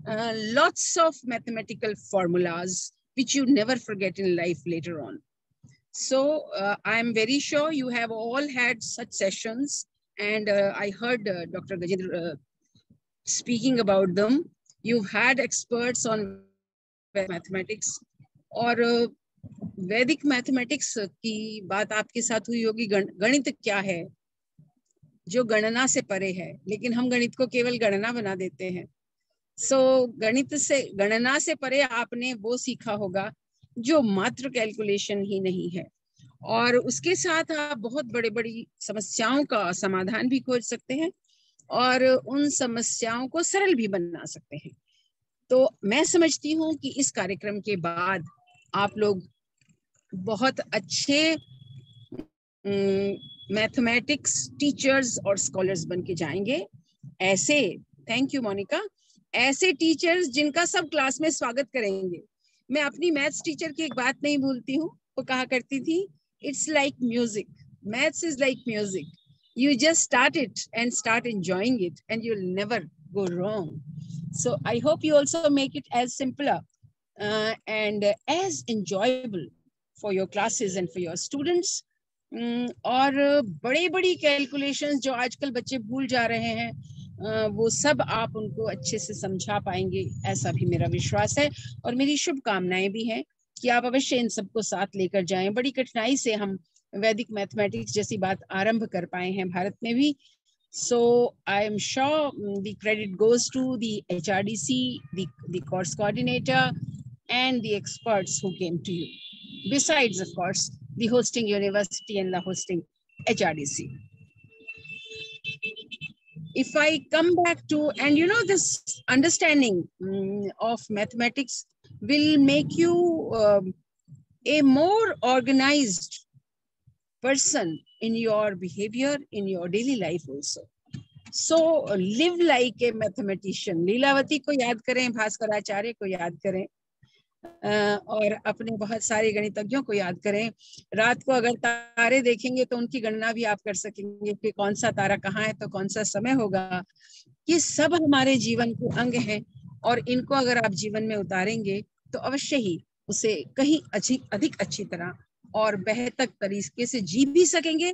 lots of mathematical formulas, which you never forget in life later on. So I'm very sure you have all had such sessions, and I heard Dr. Gajendra speaking about them. You've had experts on mathematics, और वैदिक mathematics की बात आपके साथ हुई होगी. गणित क्या है जो गणना से परे है, लेकिन हम गणित को केवल गणना बना देते हैं. सो गणित से, गणना से परे आपने वो सीखा होगा जो मात्र कैलकुलेशन ही नहीं है, और उसके साथ आप बहुत बड़े बड़ी समस्याओं का समाधान भी खोज सकते हैं और उन समस्याओं को सरल भी बना सकते हैं. तो मैं समझती हूँ कि इस कार्यक्रम के बाद आप लोग बहुत अच्छे मैथमेटिक्स टीचर्स और स्कॉलर्स बन के जाएंगे. ऐसे, थैंक यू मोनिका, ऐसे टीचर्स जिनका सब क्लास में स्वागत करेंगे. मैं अपनी मैथ्स टीचर की एक बात नहीं भूलती हूँ. वो कहा करती थी, it's like music, maths is like music, you just start it and start enjoying it and you'll never go wrong. So I hope you also make it as simpler and as enjoyable for your classes and for your students. और बड़ी calculations जो आजकल बच्चे भूल जा रहे हैं, वो सब आप उनको अच्छे से समझा पाएंगे, ऐसा भी मेरा विश्वास है. और मेरी शुभकामनाएं भी हैं कि आप अवश्य इन सबको साथ लेकर जाएं. बड़ी कठिनाई से हम वैदिक मैथमेटिक्स जैसी बात आरंभ कर पाए हैं भारत में भी, So I'm sure the credit goes to the HRDC, the course coordinator, and the experts who came to you. Besides, of course, the hosting university and the hosting HRDC. If I come back to, and you know, this understanding of mathematics will make you a more organized person in your behavior, in your daily life also. So live like a mathematician. Lilavati को याद करें, भास्कराचार्य को याद करें, और अपने बहुत सारे गणितज्ञों को याद करें. रात को अगर तारे देखेंगे तो उनकी गणना भी आप कर सकेंगे कि कौन सा तारा कहाँ है तो कौन सा समय होगा. ये सब हमारे जीवन के अंग हैं और इनको अगर आप जीवन में उतारेंगे तो अवश्य ही उसे कहीं अधिक अच्छी तरह और बेहतर तरीके से जी भी सकेंगे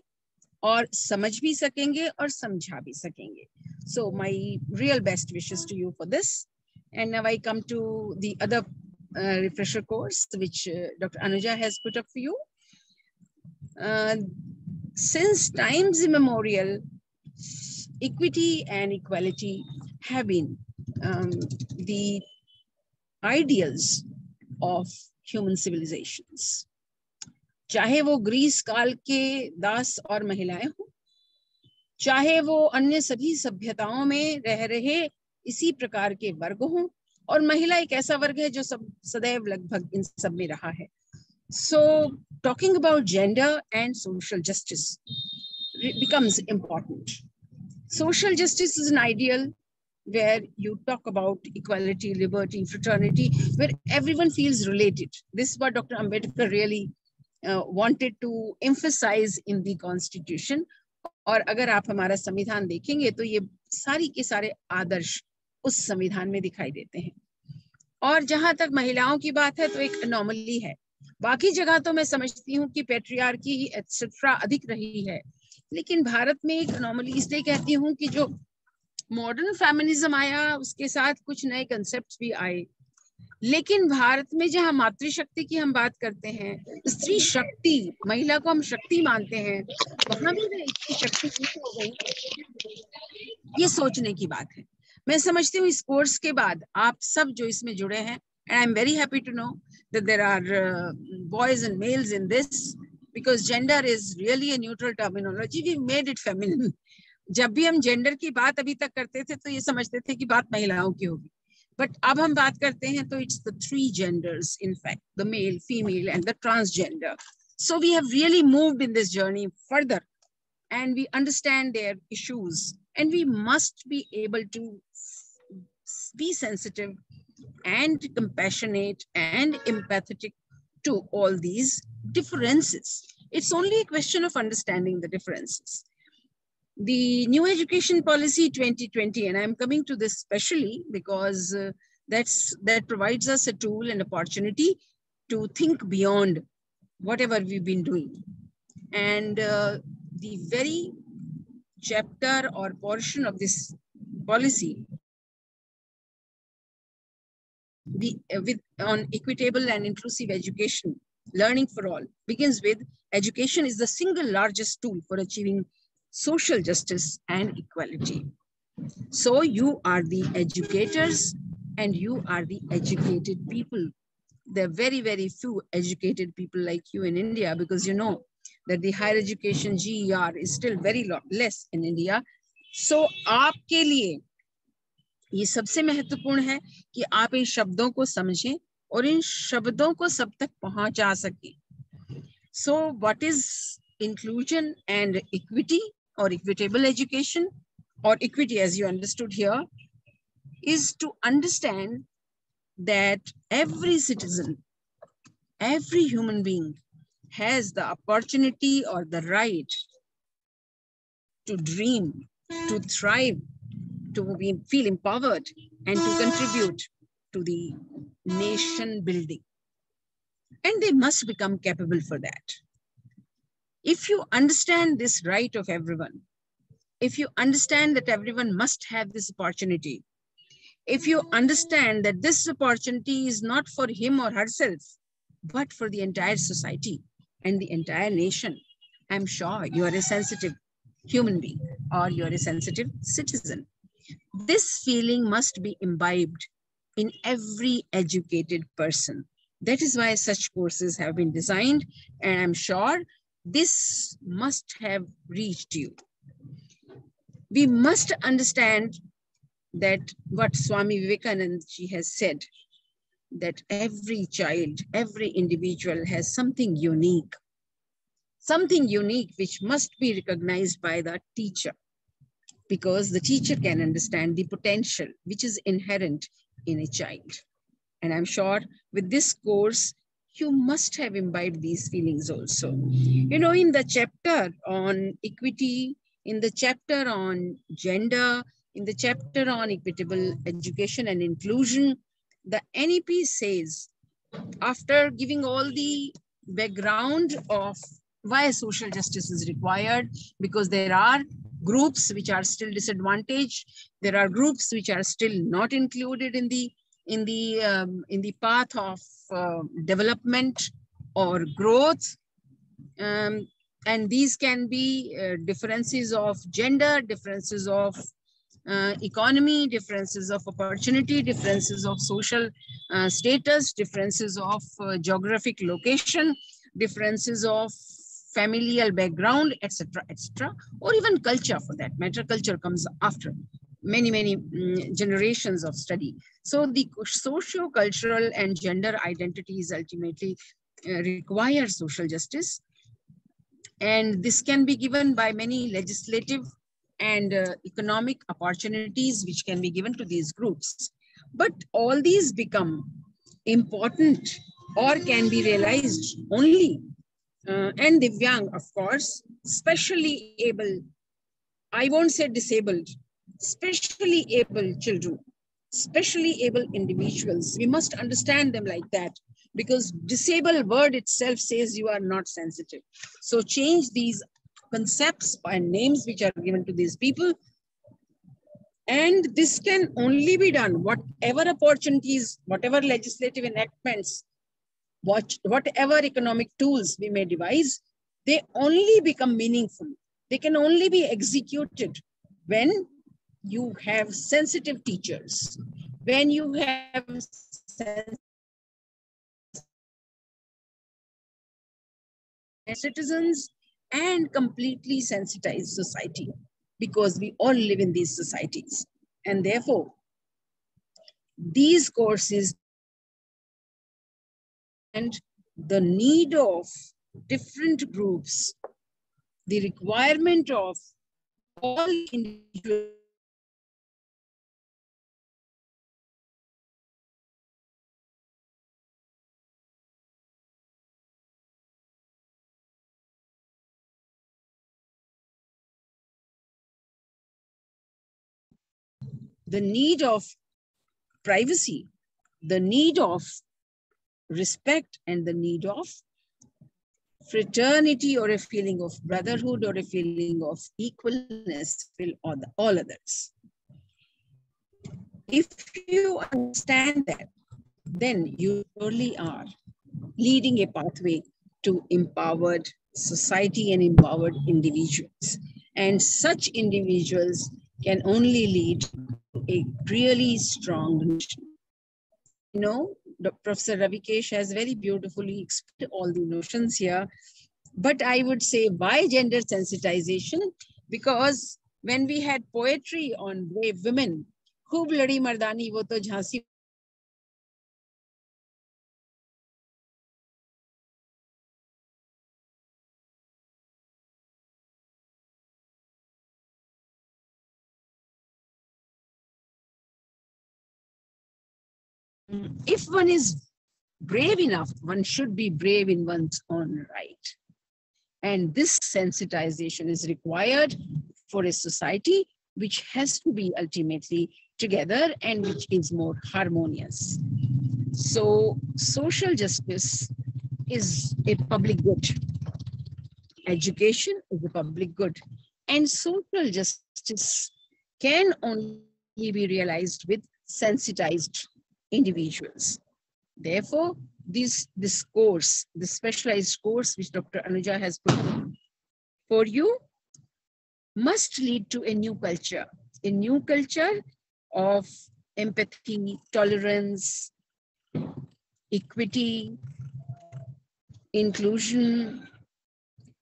और समझ भी सकेंगे और समझा भी सकेंगे. So my real best wishes to you for this. And now I come to the other refresher course which Dr. Anuja has put up for you. Since times immemorial, equity and equality have been the ideals of human civilizations. चाहे वो Greece काल के दास और महिलाएं हो, चाहे वो अन्य सभी सभ्यताओं में रह रहे इसी प्रकार के वर्ग हों, और महिला एक ऐसा वर्ग है जो सब सदैव लगभग इन सब में रहा है. So talking about gender and social justice becomes important. Social justice is an ideal where you talk about equality, liberty, fraternity, where everyone feels related. This is what Dr. Ambedkar really wanted to emphasize in the constitution. और अगर आप हमारा संविधान देखेंगे तो ये सारी के सारे आदर्श उस संविधान में दिखाई देते हैं. और जहां तक महिलाओं की बात है तो एक एनॉमली है. बाकी जगह तो मैं समझती हूँ कि पैट्रियार्की एटसेट्रा अधिक रही है, लेकिन भारत में एक एनॉमली इसलिए कहती हूँ कि जो मॉडर्न फेमिनिज्म आया उसके साथ कुछ नए कंसेप्ट भी आए, लेकिन भारत में जहाँ मातृशक्ति की हम बात करते हैं, स्त्री शक्ति, महिला को हम शक्ति मानते हैं, वहां भी इतनी शक्ति हो गई, ये सोचने की बात है. मैं समझती हूँ इस कोर्स के बाद आप सब जो इसमें जुड़े हैं, and I'm very happy to know that there are boys and males in this, because gender is really a neutral terminology. We made it feminine. जब भी हम जेंडर की बात अभी तक करते थे तो ये समझते थे कि बात महिलाओं की होगी, बट अब हम बात करते हैं तो it's the 3 genders, in fact, the male, female and the transgender. So we have really moved in this journey further and we understand their issues, and we must be able to be sensitive and compassionate and empathetic to all these differences. It's only a question of understanding the differences. The new education policy 2020, and I'm coming to this specially because that provides us a tool and opportunity to think beyond whatever we've been doing. And the very chapter or portion of this policy on equitable and inclusive education, learning for all, begins with education is the single largest tool for achieving social justice and equality. So you are the educators and you are the educated people. There are very, very few educated people like you in India, because you know that the higher education GER is still very less in India. So आपके लिए ये सबसे महत्वपूर्ण है कि आप इन शब्दों को समझें और इन शब्दों को सब तक पहुंचा सकें. So what is inclusion and equity or equitable education, or equity as you understood here, is to understand that every citizen, every human being has the opportunity or the right to dream, to thrive, to feel empowered, and to contribute to the nation building. And they must become capable for that. If you understand this right of everyone, if you understand that everyone must have this opportunity, if you understand that this opportunity is not for him or herself, but for the entire society and the entire nation, I'm sure you are a sensitive human being or you're a sensitive citizen. This feeling must be imbibed in every educated person. That is why such courses have been designed, and I'm sure this must have reached you. We must understand that what Swami Vivekananda ji has said, that every child, every individual has something unique which must be recognized by the teacher, because the teacher can understand the potential which is inherent in a child. And I'm sure with this course, you must have imbibed these feelings also. You know, in the chapter on equity, in the chapter on gender, in the chapter on equitable education and inclusion, the NEP says, after giving all the background of why social justice is required, because there are groups which are still disadvantaged, there are groups which are still not included in the path of development or growth, and these can be differences of gender, differences of economy, differences of opportunity, differences of social status, differences of geographic location, differences of familial background, etc., or even culture for that matter. Culture comes after many generations of study. So the socio-cultural and gender identities ultimately require social justice. And this can be given by many legislative and economic opportunities which can be given to these groups. But all these become important or can be realized only, and Divyang, of course, specially able, I won't say disabled, specially able children, specially able individuals. We must understand them like that, because disabled word itself says you are not sensitive. So change these concepts and names which are given to these people. And this can only be done, whatever opportunities, whatever legislative enactments, whatever economic tools we may devise, they only become meaningful. They can only be executed when you have sensitive teachers, when you have citizens and completely sensitized society, because we all live in these societies. And therefore, these courses and the need of different groups, the requirement of all individuals, the need of privacy, the need of respect, and the need of fraternity, or a feeling of brotherhood, or a feeling of equalness with all others. If you understand that, then you surely are leading a pathway to empowered society and empowered individuals. And such individuals can only lead to a really strong nation. You know, Professor Ravikesh has very beautifully explained all the notions here. But I would say, why gender sensitization? Because when we had poetry on brave women, Khoob ladi mardani wo to Jhansi. If one is brave enough, one should be brave in one's own right. And this sensitization is required for a society which has to be ultimately together and which is more harmonious. So social justice is a public good. Education is a public good. And social justice can only be realized with sensitized individuals. Therefore, this course, this specialized course which Dr. Anuja has put for you, must lead to a new culture of empathy, tolerance, equity, inclusion,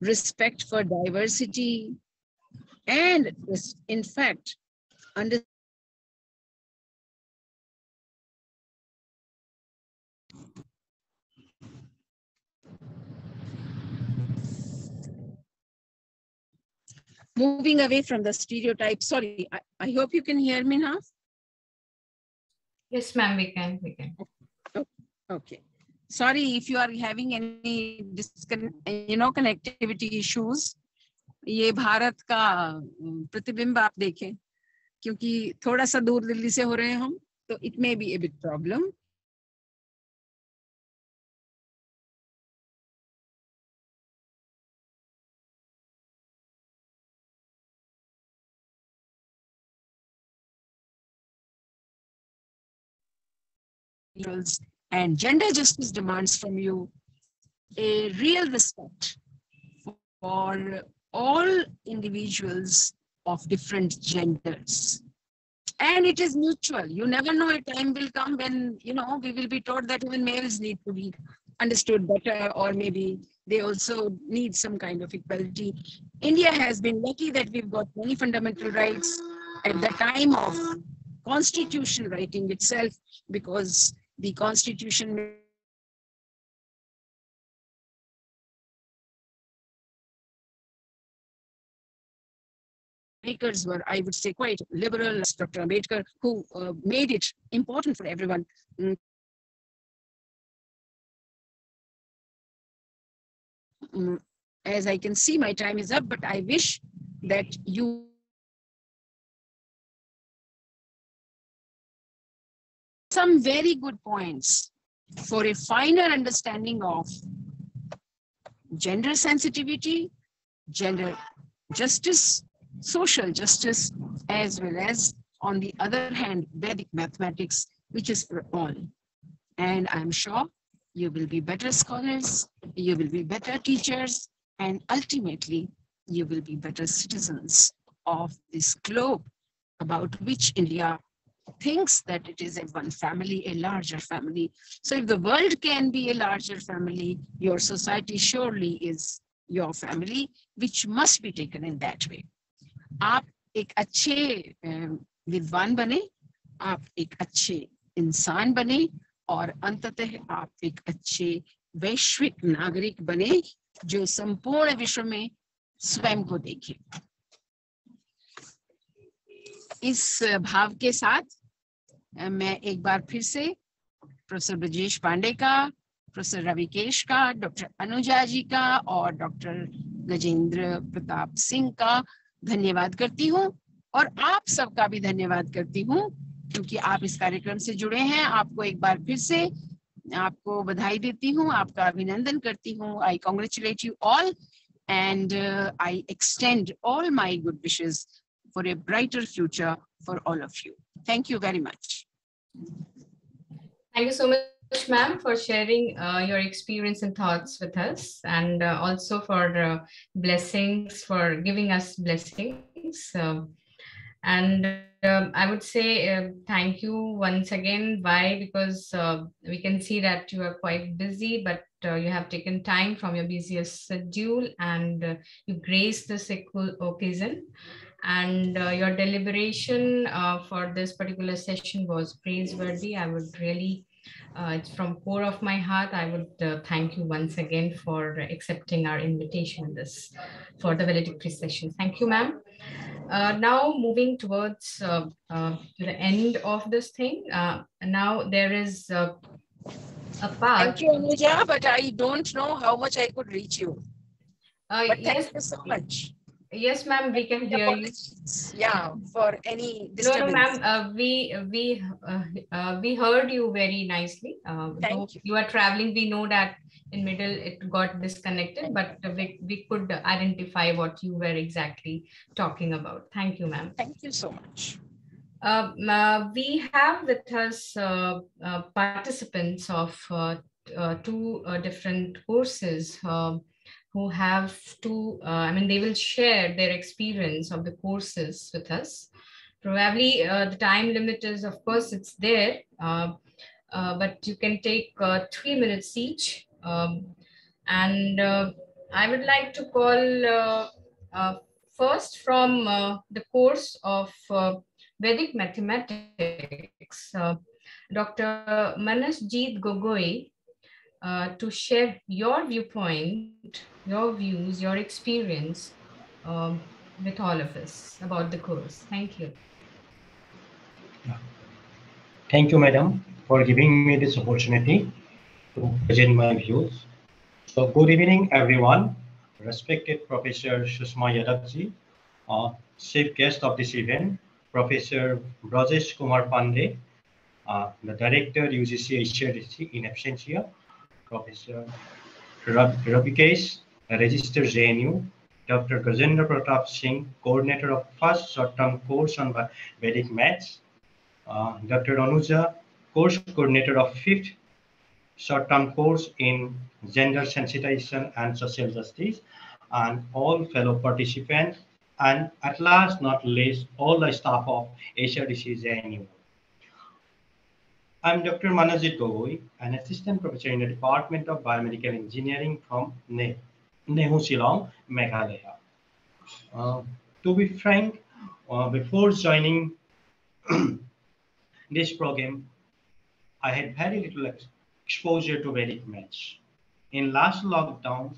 respect for diversity, and in fact, moving away from the stereotypes. Sorry, I hope you can hear me now. Yes, ma'am, we can. Okay. Sorry if you are having any connectivity issues. ये भारत का प्रतिबिंब आप देखें, क्योंकि थोड़ा सा दूर दिल्ली से हो रहे हैं हम, तो it may be a bit problem. And gender justice demands from you a real respect for all individuals of different genders. And it is mutual. You never know, a time will come when, we will be taught that even males need to be understood better, or maybe they also need some kind of equality. India has been lucky that we've got many fundamental rights at the time of constitution writing itself, because the constitution makers were, I would say, quite liberal. Dr. Ambedkar, who made it important for everyone. As I can see, my time is up, but I wish that you some very good points for a finer understanding of gender sensitivity, gender justice, social justice, as well as, on the other hand, Vedic mathematics, which is for all. And I'm sure you will be better scholars, you will be better teachers, and ultimately, you will be better citizens of this globe, about which India thinks that it is a one family, a larger family. So if the world can be a larger family, your society surely is your family, which must be taken in that way. आप एक अच्छे विद्वान बने, आप एक अच्छे इंसान बने, और अंततः आप एक अच्छे वैश्विक नागरिक बने, जो संपूर्ण विश्व में स्वयं को देखे. इस भाव के साथ मैं एक बार फिर से प्रोफेसर ब्रजेश पांडे का, प्रोफेसर रविकेश का, डॉक्टर अनुजा जी का और डॉक्टर गजेंद्र प्रताप सिंह का धन्यवाद करती हूँ, और आप सबका भी धन्यवाद करती हूँ, क्योंकि आप इस कार्यक्रम से जुड़े हैं. आपको एक बार फिर से आपको बधाई देती हूँ, आपका अभिनंदन करती हूँ. I congratulate you all, and I extend all my good wishes for a brighter future for all of you. Thank you very much. Thank you so much, ma'am, for sharing your experience and thoughts with us, and also for blessings, for giving us blessings. And I would say thank you once again. Why? Because we can see that you are quite busy, but you have taken time from your busiest schedule, and you graced this occasion. And your deliberation for this particular session was praiseworthy. I would really, it's from core of my heart, I would thank you once again for accepting our invitation for the valedictory session. Thank you, ma'am. Now moving towards to the end of this thing. Now there is a part. Thank you, Anuja, but I don't know how much I could reach you. But yes, thank you so much. Yes, ma'am, we can hear you. Yeah, for any disturbance. No, ma'am, we heard you very nicely. Thank you. You are traveling, we know that in middle it got disconnected, but we could identify what you were exactly talking about. Thank you, ma'am. Thank you so much. We have with us participants of two different courses who have to, they will share their experience of the courses with us. Probably the time limit is, of course, it's there, but you can take 3 minutes each. And I would like to call first from the course of Vedic mathematics, Dr. Manasjeet Gogoi, to share your viewpoint, your views, your experience with all of us about the course. Thank you. Thank you, madam, for giving me this opportunity to present my views. So, good evening, everyone. Respected Professor Sushma Yadavji, chief guest of this event, Professor Brajesh Kumar Pandey, the Director UGC HRDC in absentia, Professor Rabikesh, Register JNU, Dr. Gajendra Pratap Singh, Coordinator of First Short-Term Course on Vedic Maths, Dr. Anuja, Course Coordinator of Fifth Short-Term Course in Gender Sensitization and Social Justice, and all fellow participants, and at last not least, all the staff of HRDC JNU. I'm Dr. Manasjeet Gogoi, an assistant professor in the Department of Biomedical Engineering from Nehu Shillong, Meghalaya. To be frank, before joining this program, I had very little exposure to Vedic maths. In last lockdown,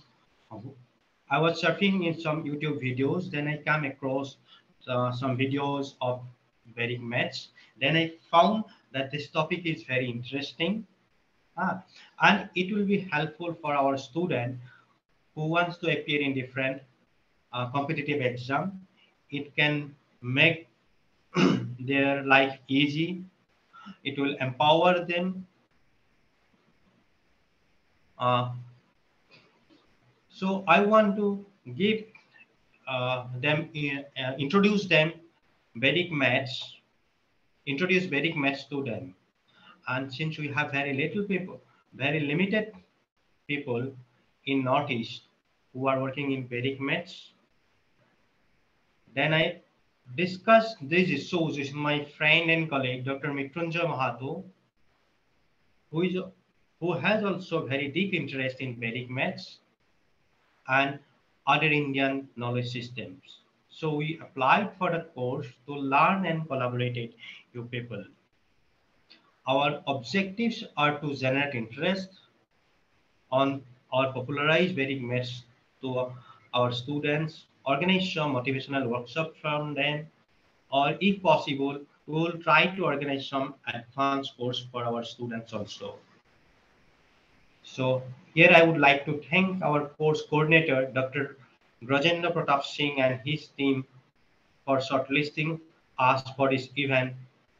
I was surfing in some YouTube videos, then I came across some videos of Vedic maths. Then I found that this topic is very interesting, and it will be helpful for our student who wants to appear in different competitive exam. It can make their life easy. It will empower them. So I want to give introduce them Vedic maths, introduce Vedic maths to them. And since we have very little people, very limited people in Northeast who are working in Vedic maths, then I discussed these issues with my friend and colleague, Dr. Mrityunjay Mahato, who has also very deep interest in Vedic maths and other Indian knowledge systems. So we applied for the course to learn and collaborate with you people. Our objectives are to generate interest on or popularize Vedic maths to our students, organize some motivational workshop from them, or if possible, we will try to organize some advanced course for our students also. So here I would like to thank our course coordinator, Dr. Gajendra Pratap Singh and his team for shortlisting us for this event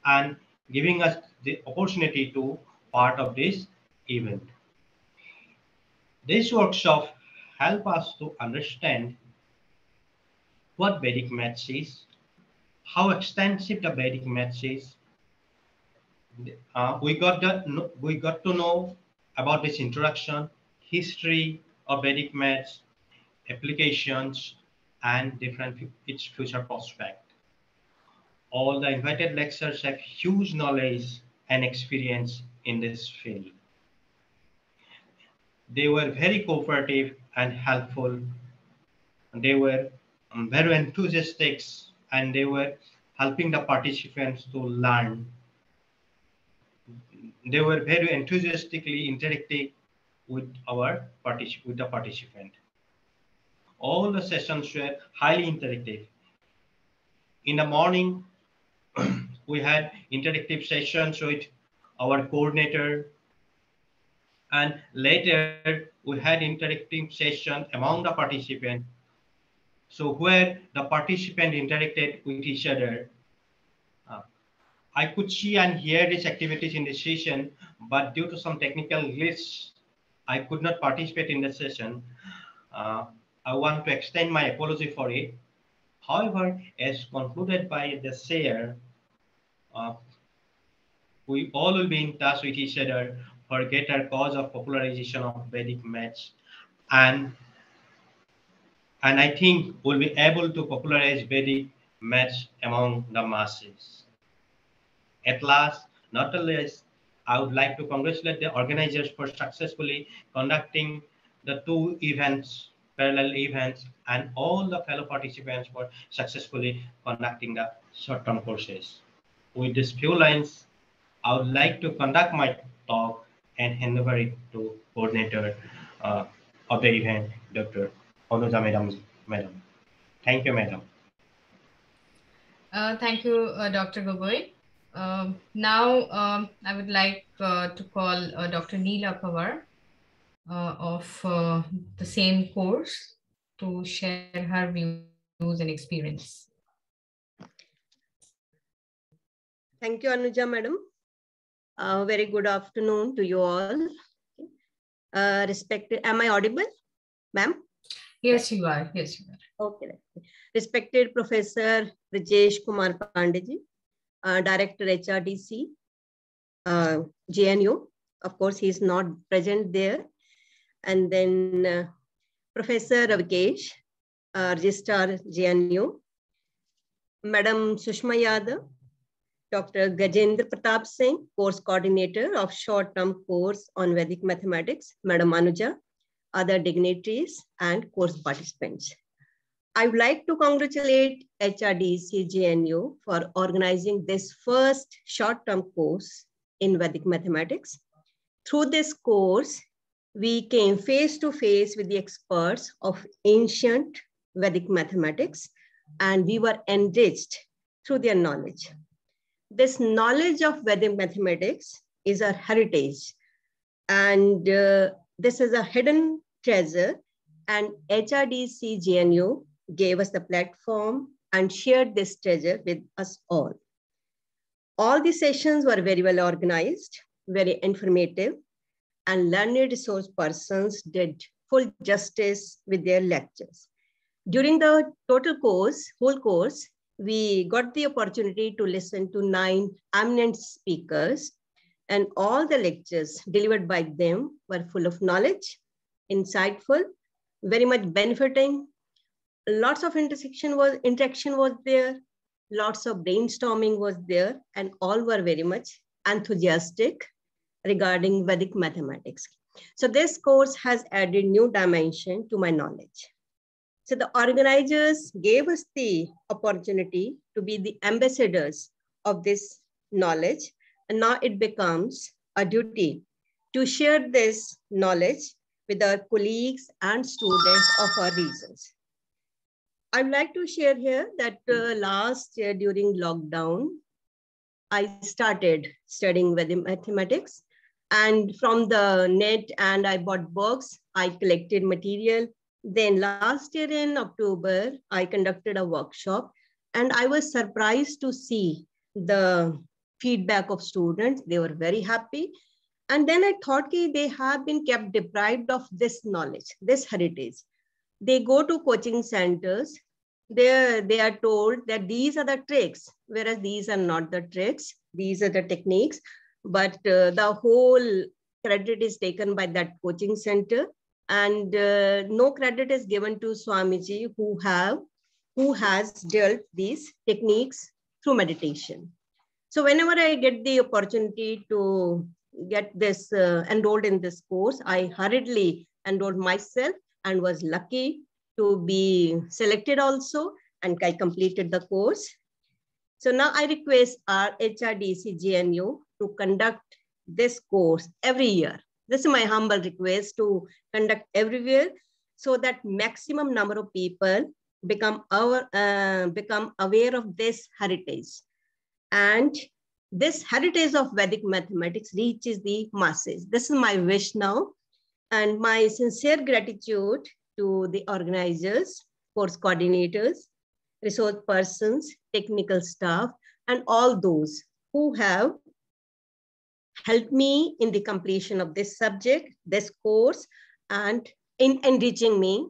and giving us the opportunity to part of this event. This workshop help us to understand what Vedic maths is, how extensive the Vedic maths is. We got to know about this introduction, history of Vedic maths, applications, and its future prospect. All the invited lecturers have huge knowledge and experience in this field. They were very cooperative and helpful. They were very enthusiastic, and they were helping the participants to learn. They were very enthusiastically interacting with the participant. All the sessions were highly interactive. In the morning, we had interactive sessions with our coordinator, and later we had interactive session among the participants. So where the participants interacted with each other. I could see and hear these activities in the session, but due to some technical glitch, I could not participate in the session. I want to extend my apology for it. However, as concluded by the chair, we all will be in touch with each other for greater cause of popularization of Vedic maths and and I think we'll be able to popularize Vedic maths among the masses. At last, not the least, I would like to congratulate the organizers for successfully conducting the two events, parallel events, and all the fellow participants for successfully conducting the short-term courses. With these few lines, I would like to conduct my talk and hand over it to coordinator of the event, Dr. Anuja Madam. Thank you, Madam. Thank you, Dr. Gogoi. Now, I would like to call Dr. Neela Pawar of the same course to share her views and experience. Thank you, Anuja Madam. Very good afternoon to you all. Respected, am I audible, ma'am? Yes, you are. Yes, you are. Okay. Respected Professor Rajesh Kumar Pandey, Director HRDC, JNU. Of course, he is not present there. And then Professor Ravikesh, Registrar JNU, Madam Sushma Yadav, Dr. Gajendra Pratap Singh, Course Coordinator of Short-Term Course on Vedic Mathematics, Madam Anuja, other dignitaries and course participants. I would like to congratulate HRDC JNU for organizing this first short-term course in Vedic Mathematics. Through this course, we came face to face with the experts of ancient Vedic mathematics, and we were enriched through their knowledge. This knowledge of Vedic mathematics is our heritage, and this is a hidden treasure, and HRDC JNU gave us the platform and shared this treasure with us all. All the sessions were very well organized, very informative, and learned resource persons did full justice with their lectures. During the total course, whole course, we got the opportunity to listen to 9 eminent speakers, and all the lectures delivered by them were full of knowledge, insightful, very much benefiting. Lots of interaction was there, lots of brainstorming was there, and all were very much enthusiastic regarding Vedic mathematics. So this course has added new dimension to my knowledge. So the organizers gave us the opportunity to be the ambassadors of this knowledge. And now it becomes a duty to share this knowledge with our colleagues and students of our regions. I'd like to share here that last year during lockdown, I started studying Vedic mathematics, and from the net, and I bought books, I collected material. Then last year in October, I conducted a workshop, and I was surprised to see the feedback of students. They were very happy. And then I thought they have been kept deprived of this knowledge, this heritage. They go to coaching centers, they are told that these are the tricks, whereas these are not the tricks, these are the techniques, but the whole credit is taken by that coaching center, and no credit is given to Swamiji who has dealt these techniques through meditation. So whenever I get the opportunity to get this enrolled in this course, I hurriedly enrolled myself and was lucky to be selected also, and I completed the course. So now I request our HRDC JNU to conduct this course every year. This is my humble request, to conduct everywhere so that maximum number of people become aware of this heritage. And this heritage of Vedic mathematics reaches the masses. This is my wish now. And my sincere gratitude to the organizers, course coordinators, resource persons, technical staff, and all those who have helped me in the completion of this subject, this course, and in enriching me,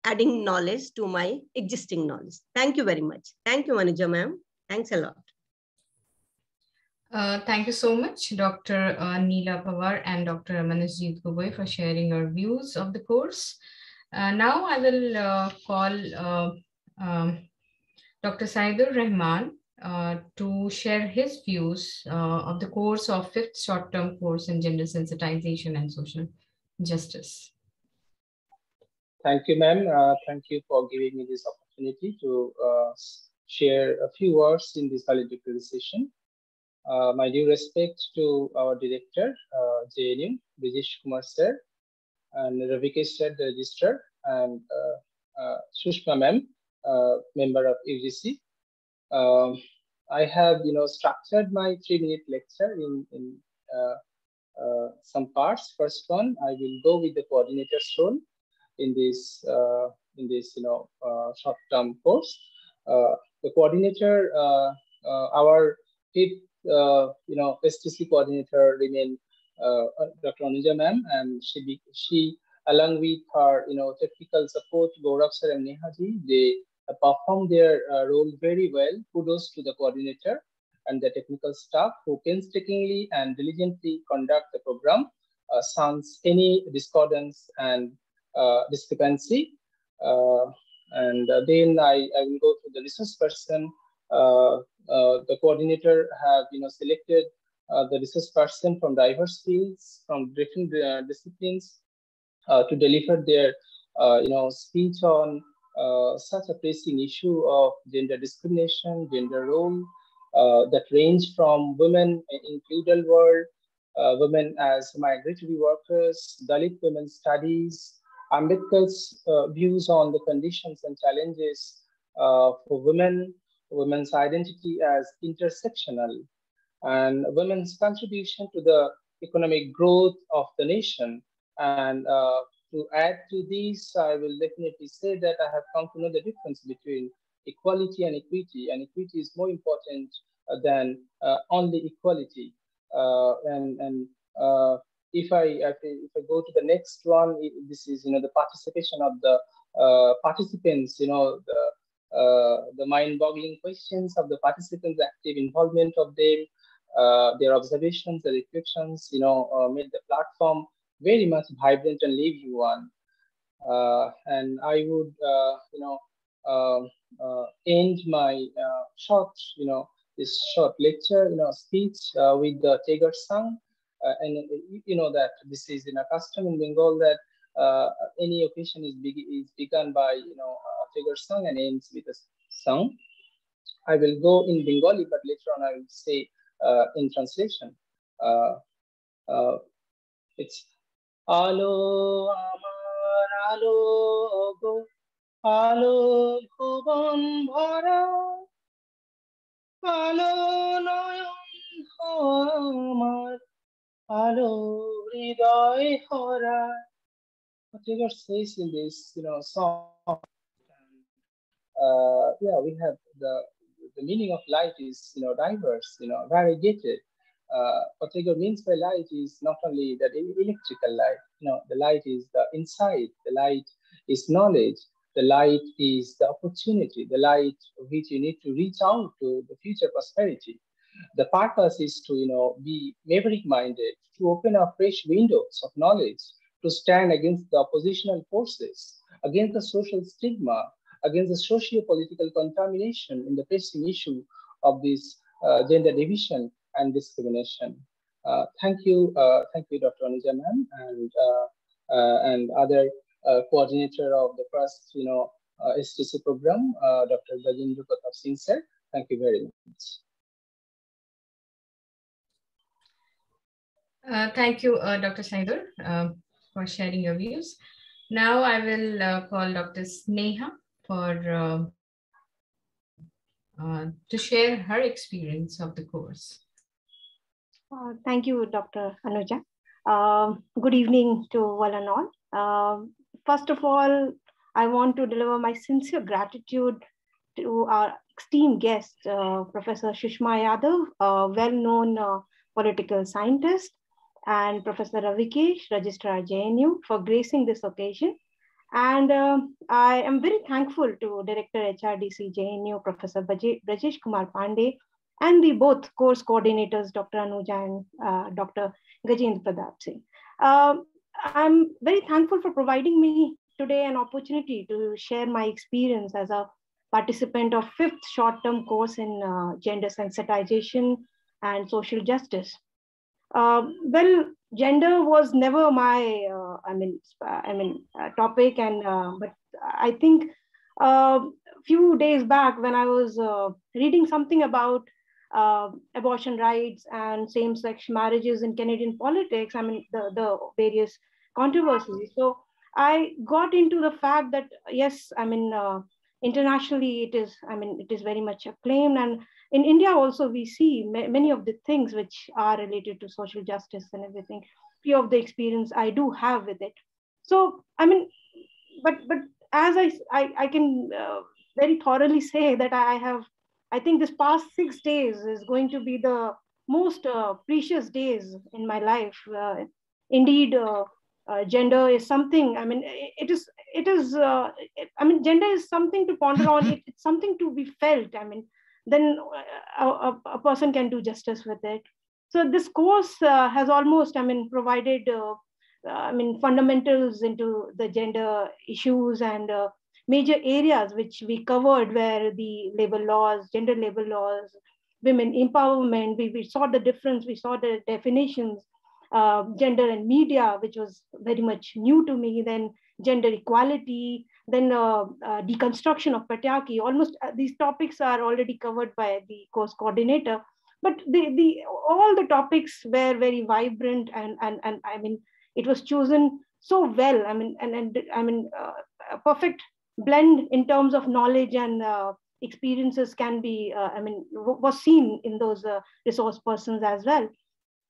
adding knowledge to my existing knowledge. Thank you very much. Thank you, Anuja ma'am. Thanks a lot. Thank you so much, Dr. Neela Pawar and Dr. Manasjit Gogoi, for sharing your views of the course. Now I will call Dr. Saidul Rahman to share his views of the course of 5th short-term course in gender sensitization and social justice. Thank you, ma'am. Thank you for giving me this opportunity to share a few words in this valedictory session. My due respect to our director, JNU, Brijesh Kumar sir, and Ravikesh sir, the registrar, and Sushma ma'am, member of UGC. I have, structured my 3-minute lecture in some parts. First one, I will go with the coordinator's role in this short-term course. The coordinator, our 5th STC coordinator remain Dr. Anuja ma'am, and she along with her technical support, Gaurav sir and Neha ji, they perform their role very well. Kudos to the coordinator and the technical staff who painstakingly and diligently conduct the program, sans any discordance and discrepancy. And then I will go to the resource person. The coordinator have selected the resource person from diverse fields, from different disciplines, to deliver their speech on such a pressing issue of gender discrimination, gender role that range from women in feudal world, women as migratory workers, Dalit women studies, Ambedkar's views on the conditions and challenges for women, women's identity as intersectional, and women's contribution to the economic growth of the nation. And to add to this, I will definitely say that I have come to know the difference between equality and equity, and equity is more important than only equality. If I go to the next one, this is the participation of the participants, the mind-boggling questions of the participants, active involvement of them, their observations, the reflections, made the platform very much vibrant and lively one. And I would, end my this short lecture, speech with the Tegar song. And you know that this is a custom in Bengal that any occasion is begun by Tegar song and ends with a song. I will go in Bengali, but later on I will say in translation. It's Alo amar alo go alo bhuban bhara alo noyon amar alo hridoy hora. What Tegar says in this song, we have the meaning of light is diverse, variegated. What Tegar means by light is not only that electrical light. The light is the insight. The light is knowledge. The light is the opportunity. The light which you need to reach out to the future prosperity. The purpose is to be maverick-minded, to open up fresh windows of knowledge, to stand against the oppositional forces, against the social stigma, against the socio-political contamination in the pressing issue of this gender division and discrimination. Thank you, Dr. Anuja ma'am, and other coordinator of the first, STC program, Dr. Gajendra Pratap Singh sir. Thank you very much. Thank you, Dr. Saidul, for sharing your views. Now I will call Dr. Sneha for to share her experience of the course. Thank you, Dr. Anuja. Good evening to one and all. First of all, I want to deliver my sincere gratitude to our esteemed guest, Professor Sushma Yadav, a well-known political scientist, and Professor Ravikesh, Registrar JNU, for gracing this occasion. And I am very thankful to Director HRDC JNU, Professor Brajesh Kumar Pandey, and the both course coordinators, Dr. Anuja and Dr. Gajendra Pratap Singh. I'm very thankful for providing me today an opportunity to share my experience as a participant of 5th short-term course in gender sensitization and social justice. Well, gender was never my, topic, and but I think a few days back when I was reading something about abortion rights and same-sex marriages in Canadian politics, the various controversies. So I got into the fact that yes, internationally it is very much acclaimed, and in India also we see many of the things which are related to social justice and everything. Few of the experience I do have with it. So but as I can very thoroughly say that I think this past 6 days is going to be the most precious days in my life. Indeed, gender is something. Gender is something to ponder on. It's something to be felt. Then a person can do justice with it. So this course has almost, provided, fundamentals into the gender issues and major areas which we covered, where the labor laws, gender labor laws, women empowerment, we saw the difference, we saw the definitions, gender and media, which was very much new to me, then gender equality, then deconstruction of patriarchy. Almost these topics are already covered by the course coordinator, but all the topics were very vibrant, and it was chosen so well. A perfect blend in terms of knowledge and experiences can be, was seen in those resource persons as well.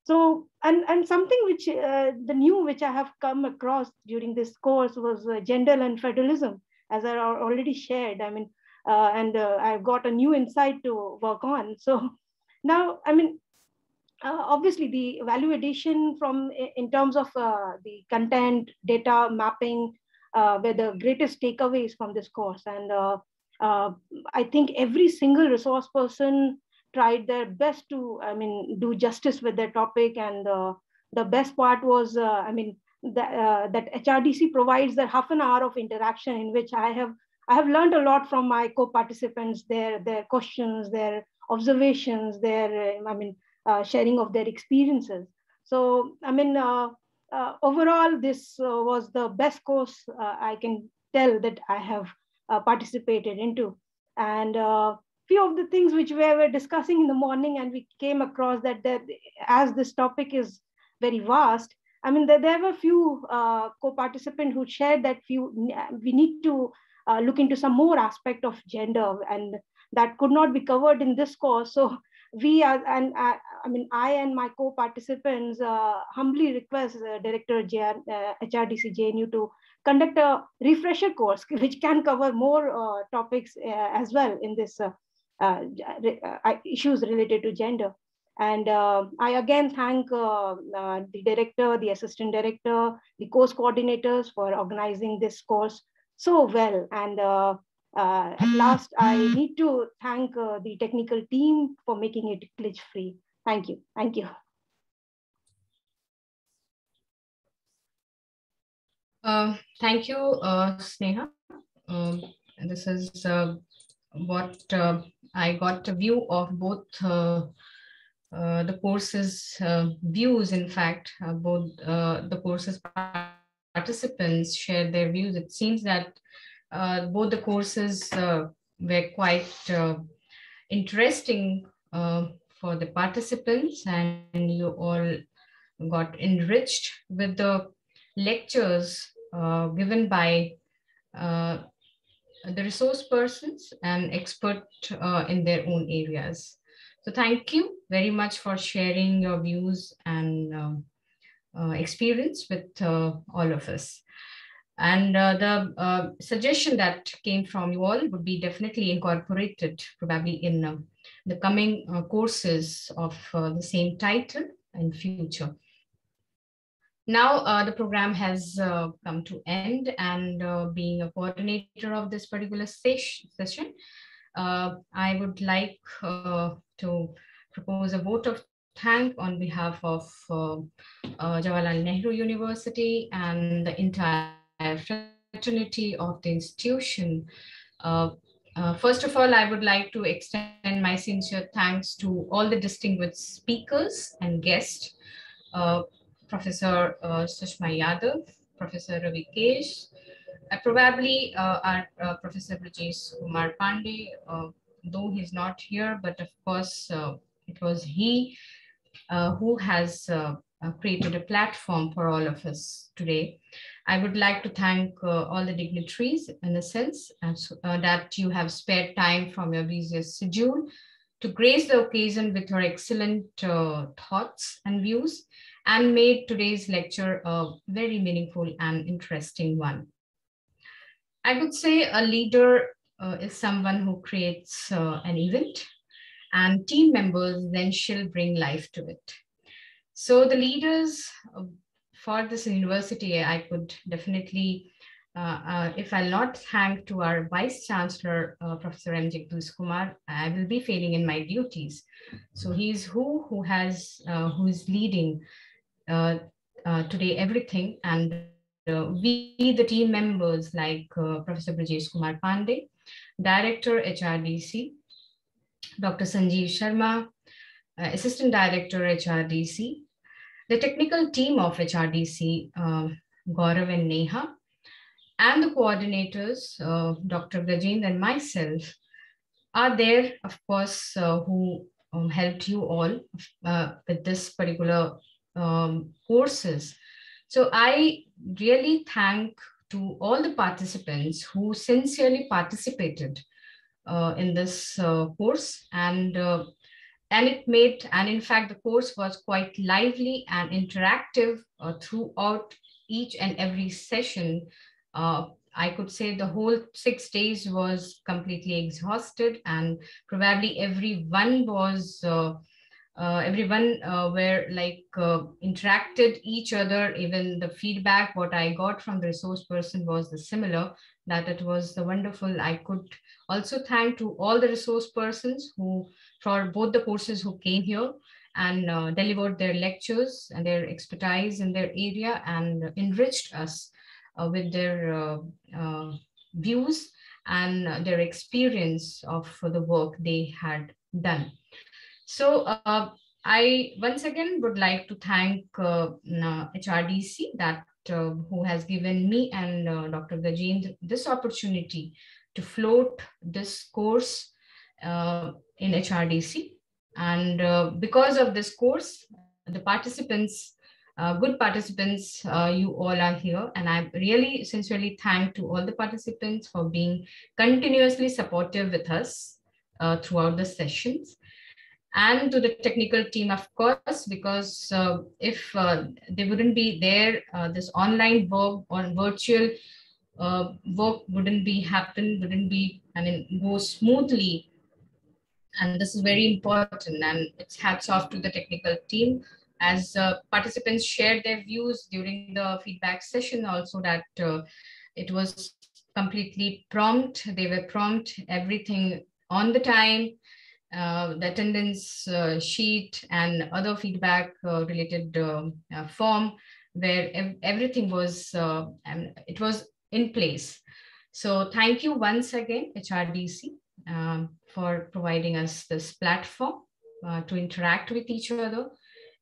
So, and something which the new which I have come across during this course was gender and federalism, as I already shared. I've got a new insight to work on. So now, obviously the value addition from in terms of the content, data mapping, were the greatest takeaways from this course. And I think every single resource person tried their best to, do justice with their topic. And the best part was, that HRDC provides that half an hour of interaction in which I have learned a lot from my co-participants, their questions, their observations, their, sharing of their experiences. So, overall, this was the best course I can tell that I have participated into. And few of the things which we were discussing in the morning, and we came across that as this topic is very vast, there were few co-participants who shared that we need to look into some more aspect of gender, and that could not be covered in this course. So we I and my co-participants humbly request Director HRDC JNU to conduct a refresher course which can cover more topics as well in this issues related to gender. And I again thank the director, the assistant director, the course coordinators for organizing this course so well. And at last, I need to thank the technical team for making it glitch-free. Thank you. Thank you. Thank you, Sneha. This is what I got a view of both the course's views. In fact, both the course's participants shared their views. It seems that both the courses were quite interesting for the participants, and you all got enriched with the lectures given by the resource persons and expert in their own areas. So thank you very much for sharing your views and experience with all of us. And the suggestion that came from you all would be definitely incorporated probably in the coming courses of the same title in future. Now the program has come to end, and being a coordinator of this particular session, I would like to propose a vote of thanks on behalf of Jawaharlal Nehru University and the entire fraternity of the institution. First of all, I would like to extend my sincere thanks to all the distinguished speakers and guests, Professor Sushma Yadav, Professor Ravikesh, probably our Professor Brajesh Kumar Pandey, though he's not here, but of course it was he who has created a platform for all of us today. I would like to thank all the dignitaries in a sense that you have spared time from your busiest schedule to grace the occasion with your excellent thoughts and views and made today's lecture a very meaningful and interesting one. I would say a leader is someone who creates an event and team members then shall bring life to it. So the leaders for this university, I could definitely, if I'll not thank to our Vice Chancellor, Professor M. Jagdish Kumar, I will be failing in my duties. So he's who is leading today everything, and we, the team members like Professor Brajesh Kumar Pandey, Director HRDC, Dr. Sanjeev Sharma, Assistant Director HRDC, the technical team of HRDC, Gaurav and Neha, and the coordinators, Dr. Gajendra and myself, are there, of course, who helped you all with this particular courses. So I really thank to all the participants who sincerely participated in this course, and it made, and in fact, the course was quite lively and interactive throughout each and every session. I could say the whole 6 days was completely exhausted, and probably everyone was were like interacted each other. Even the feedback what I got from the resource person was the similar, that it was the wonderful. I could also thank to all the resource persons who for both the courses who came here and delivered their lectures and their expertise in their area and enriched us with their views and their experience of the work they had done. So I once again would like to thank HRDC that who has given me and Dr. Gajendra this opportunity to float this course in HRDC. And because of this course, the participants, good participants, you all are here. And I really sincerely thank to all the participants for being continuously supportive with us throughout the sessions. And to the technical team, of course, because if they wouldn't be there, this online work or virtual work wouldn't be, go smoothly. And this is very important, and it's hats off to the technical team as participants shared their views during the feedback session also, that it was completely prompt. They were prompt, everything on the time. The attendance sheet and other feedback related form where everything was, and it was in place. So thank you once again, HRDC, for providing us this platform to interact with each other.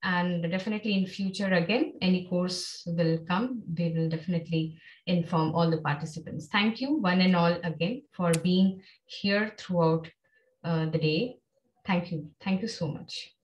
And definitely in future, again, any course will come, we will definitely inform all the participants. Thank you one and all again for being here throughout the day. Thank you. Thank you so much.